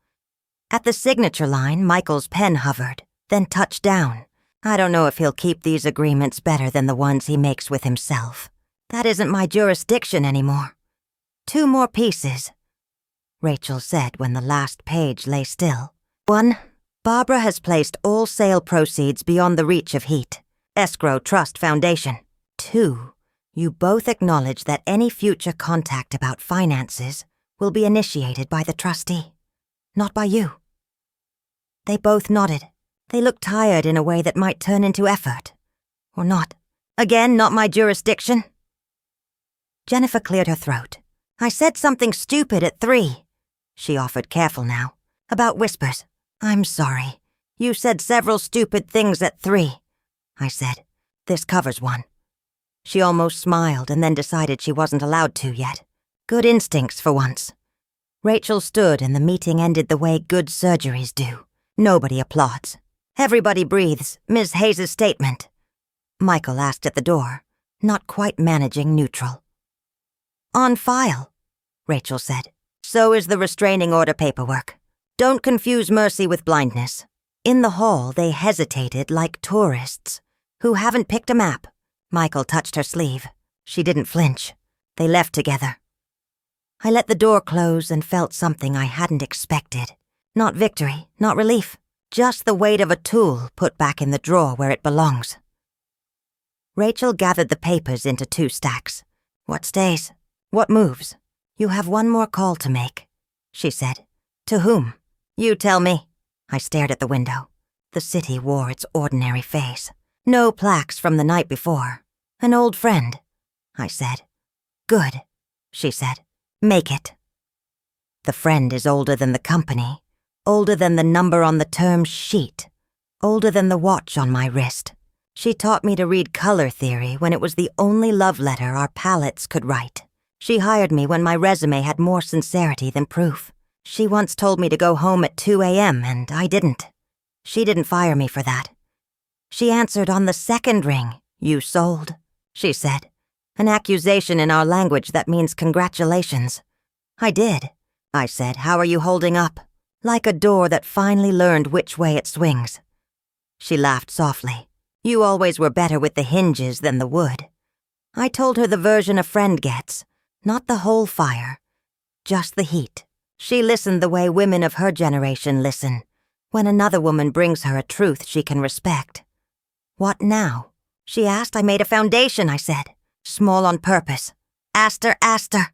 At the signature line, Michael's pen hovered, then touched down. I don't know if he'll keep these agreements better than the ones he makes with himself. That isn't my jurisdiction anymore. 2 more pieces, Rachel said when the last page lay still. 1, Barbara has placed all sale proceeds beyond the reach of Heat. Escrow Trust Foundation. 2, you both acknowledge that any future contact about finances will be initiated by the trustee, not by you. They both nodded. They looked tired in a way that might turn into effort. Or not. Again, not my jurisdiction. Jennifer cleared her throat. "I said something stupid at 3. She offered, careful now. "About whispers. I'm sorry. You said several stupid things at 3. I said, "This covers one." She almost smiled and then decided she wasn't allowed to yet. Good instincts for once. Rachel stood and the meeting ended the way good surgeries do. Nobody applauds. Everybody breathes. Ms. Hayes's statement. Michael asked at the door, not quite managing neutral. "On file," Rachel said. "So is the restraining order paperwork. Don't confuse mercy with blindness." In the hall, they hesitated like tourists who haven't picked a map. Michael touched her sleeve. She didn't flinch. They left together. I let the door close and felt something I hadn't expected. Not victory, not relief. Just the weight of a tool put back in the drawer where it belongs. Rachel gathered the papers into 2 stacks. "What stays? What moves? You have one more call to make," she said. "To whom?" "You tell me." I stared at the window. The city wore its ordinary face. No plaques from the night before. "An old friend," I said. "Good," she said. "Make it." The friend is older than the company, older than the number on the term sheet, older than the watch on my wrist. She taught me to read color theory when it was the only love letter our palettes could write. She hired me when my resume had more sincerity than proof. She once told me to go home at 2 a.m. and I didn't. She didn't fire me for that. She answered on the 2nd ring. "You sold," she said. An accusation in our language that means congratulations. I did. I said. How are you holding up? Like a door that finally learned which way it swings. She laughed softly. You always were better with the hinges than the wood. I told her the version a friend gets, not the whole fire, just the heat. She listened the way women of her generation listen, when another woman brings her a truth she can respect. What now? She asked. I made a foundation, I said. Small on purpose. Aster, Aster,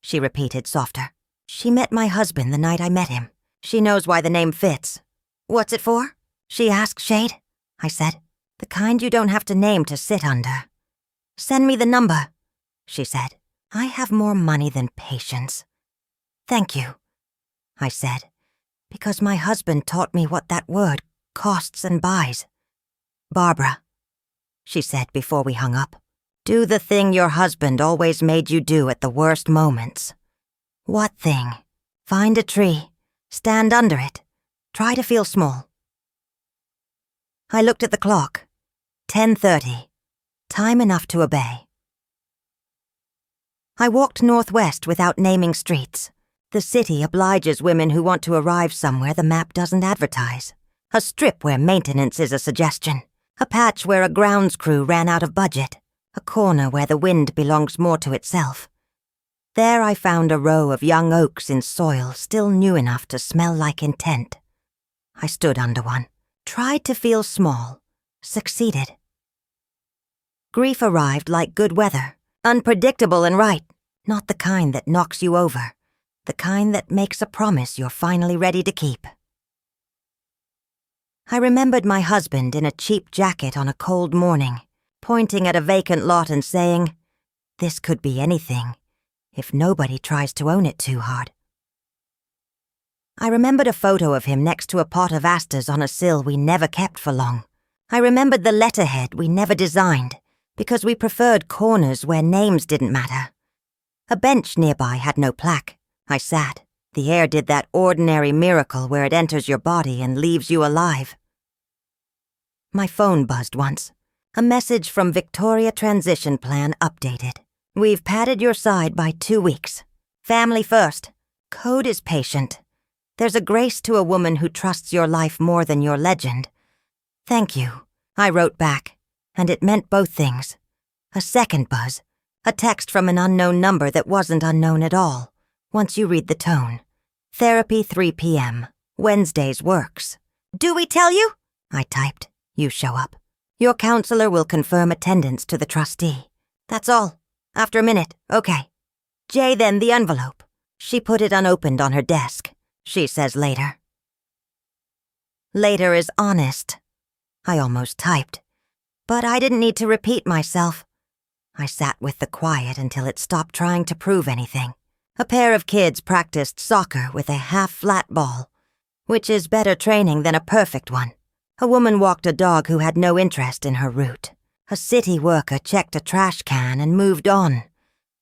she repeated softer. She met my husband the night I met him. She knows why the name fits. What's it for? She asked. Shade, I said. The kind you don't have to name to sit under. Send me the number, she said. I have more money than patience. Thank you, I said, because my husband taught me what that word costs and buys. Barbara, she said before we hung up, do the thing your husband always made you do at the worst moments. What thing? Find a tree, stand under it, try to feel small. I looked at the clock. 10:30. Time enough to obey. I walked northwest without naming streets. The city obliges women who want to arrive somewhere the map doesn't advertise. A strip where maintenance is a suggestion. A patch where a grounds crew ran out of budget. A corner where the wind belongs more to itself. There I found a row of young oaks in soil still new enough to smell like intent. I stood under one, tried to feel small, succeeded. Grief arrived like good weather, unpredictable and right, not the kind that knocks you over, the kind that makes a promise you're finally ready to keep. I remembered my husband in a cheap jacket on a cold morning, pointing at a vacant lot and saying, "This could be anything, if nobody tries to own it too hard." I remembered a photo of him next to a pot of asters on a sill we never kept for long. I remembered the letterhead we never designed, because we preferred corners where names didn't matter. A bench nearby had no plaque. I sat. The air did that ordinary miracle where it enters your body and leaves you alive. My phone buzzed once. A message from Victoria Transition Plan updated. We've padded your side by 2 weeks. Family first. Code is patient. There's a grace to a woman who trusts your life more than your legend. Thank you, I wrote back, and it meant both things. A second buzz, a text from an unknown number that wasn't unknown at all, once you read the tone. Therapy 3 p.m. Wednesdays works. Do we tell you? I typed. You show up. Your counselor will confirm attendance to the trustee. That's all. After a minute, okay. Jay, then the envelope. She put it unopened on her desk. She says later. Later is honest. I almost typed. But I didn't need to repeat myself. I sat with the quiet until it stopped trying to prove anything. A pair of kids practiced soccer with a half-flat ball, which is better training than a perfect one. A woman walked a dog who had no interest in her route. A city worker checked a trash can and moved on.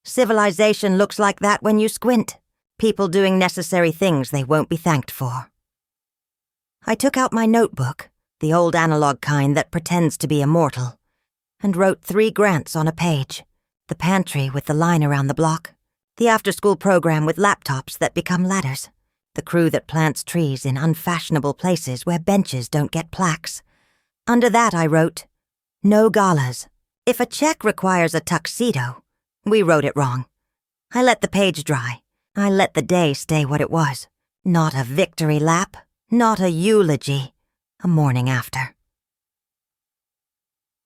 Civilization looks like that when you squint. People doing necessary things they won't be thanked for. I took out my notebook, the old analog kind that pretends to be immortal, and wrote 3 grants on a page. The pantry with the line around the block. The after-school program with laptops that become ladders. The crew that plants trees in unfashionable places where benches don't get plaques. Under that I wrote, no galas. If a check requires a tuxedo, we wrote it wrong. I let the page dry. I let the day stay what it was. Not a victory lap, not a eulogy, a morning after.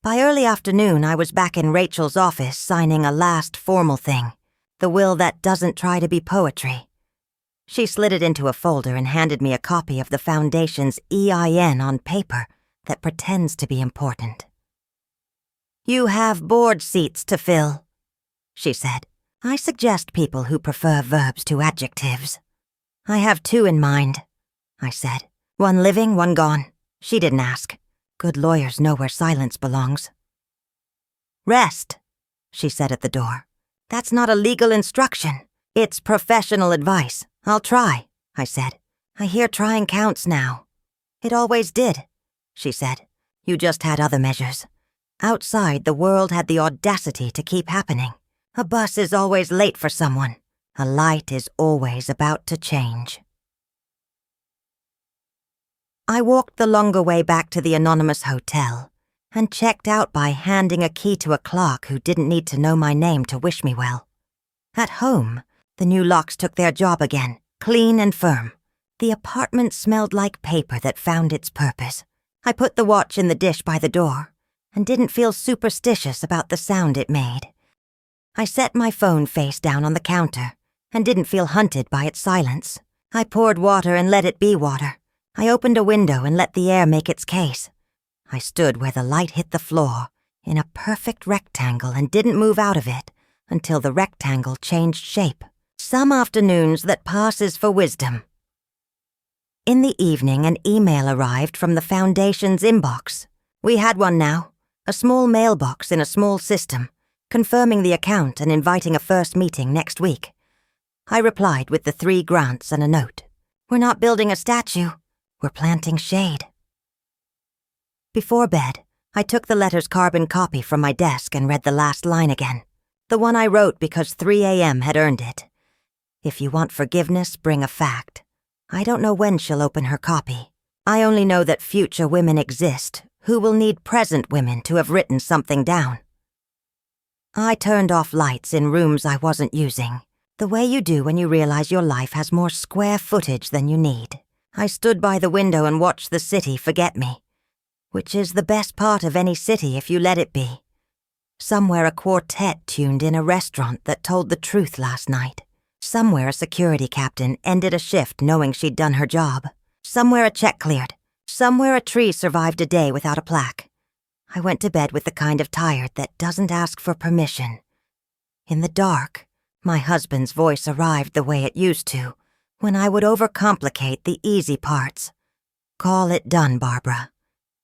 By early afternoon, I was back in Rachel's office signing a last formal thing, the will that doesn't try to be poetry. She slid it into a folder and handed me a copy of the Foundation's EIN on paper that pretends to be important. You have board seats to fill, she said. I suggest people who prefer verbs to adjectives. I have 2 in mind, I said. 1 living, 1 gone. She didn't ask. Good lawyers know where silence belongs. Rest, she said at the door. That's not a legal instruction. It's professional advice. I'll try, I said. I hear trying counts now. It always did, she said. You just had other measures. Outside, the world had the audacity to keep happening. A bus is always late for someone. A light is always about to change. I walked the longer way back to the anonymous hotel and checked out by handing a key to a clerk who didn't need to know my name to wish me well. At home, the new locks took their job again, clean and firm. The apartment smelled like paper that found its purpose. I put the watch in the dish by the door and didn't feel superstitious about the sound it made. I set my phone face down on the counter and didn't feel hunted by its silence. I poured water and let it be water. I opened a window and let the air make its case. I stood where the light hit the floor in a perfect rectangle and didn't move out of it until the rectangle changed shape. Some afternoons that passes for wisdom. In the evening, an email arrived from the Foundation's inbox. We had one now, a small mailbox in a small system, confirming the account and inviting a first meeting next week. I replied with the 3 grants and a note. We're not building a statue, we're planting shade. Before bed, I took the letter's carbon copy from my desk and read the last line again, the one I wrote because 3 a.m. had earned it. If you want forgiveness, bring a fact. I don't know when she'll open her copy. I only know that future women exist who will need present women to have written something down. I turned off lights in rooms I wasn't using, the way you do when you realize your life has more square footage than you need. I stood by the window and watched the city forget me, which is the best part of any city if you let it be. Somewhere a quartet tuned in a restaurant that told the truth last night. Somewhere a security captain ended a shift knowing she'd done her job. Somewhere a check cleared. Somewhere a tree survived a day without a plaque. I went to bed with the kind of tired that doesn't ask for permission. In the dark, my husband's voice arrived the way it used to, when I would overcomplicate the easy parts. Call it done, Barbara,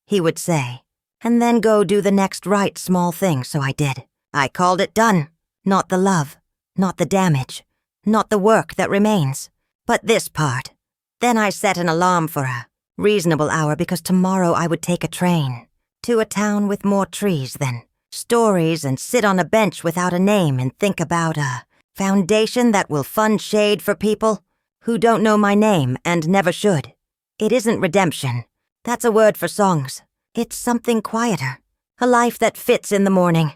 he would say, and then go do the next right small thing, so I did. I called it done. Not the love, not the damage, not the work that remains, but this part. Then I set an alarm for a reasonable hour because tomorrow I would take a train to a town with more trees than stories and sit on a bench without a name and think about a foundation that will fund shade for people who don't know my name and never should. It isn't redemption. That's a word for songs. It's something quieter. A life that fits in the morning.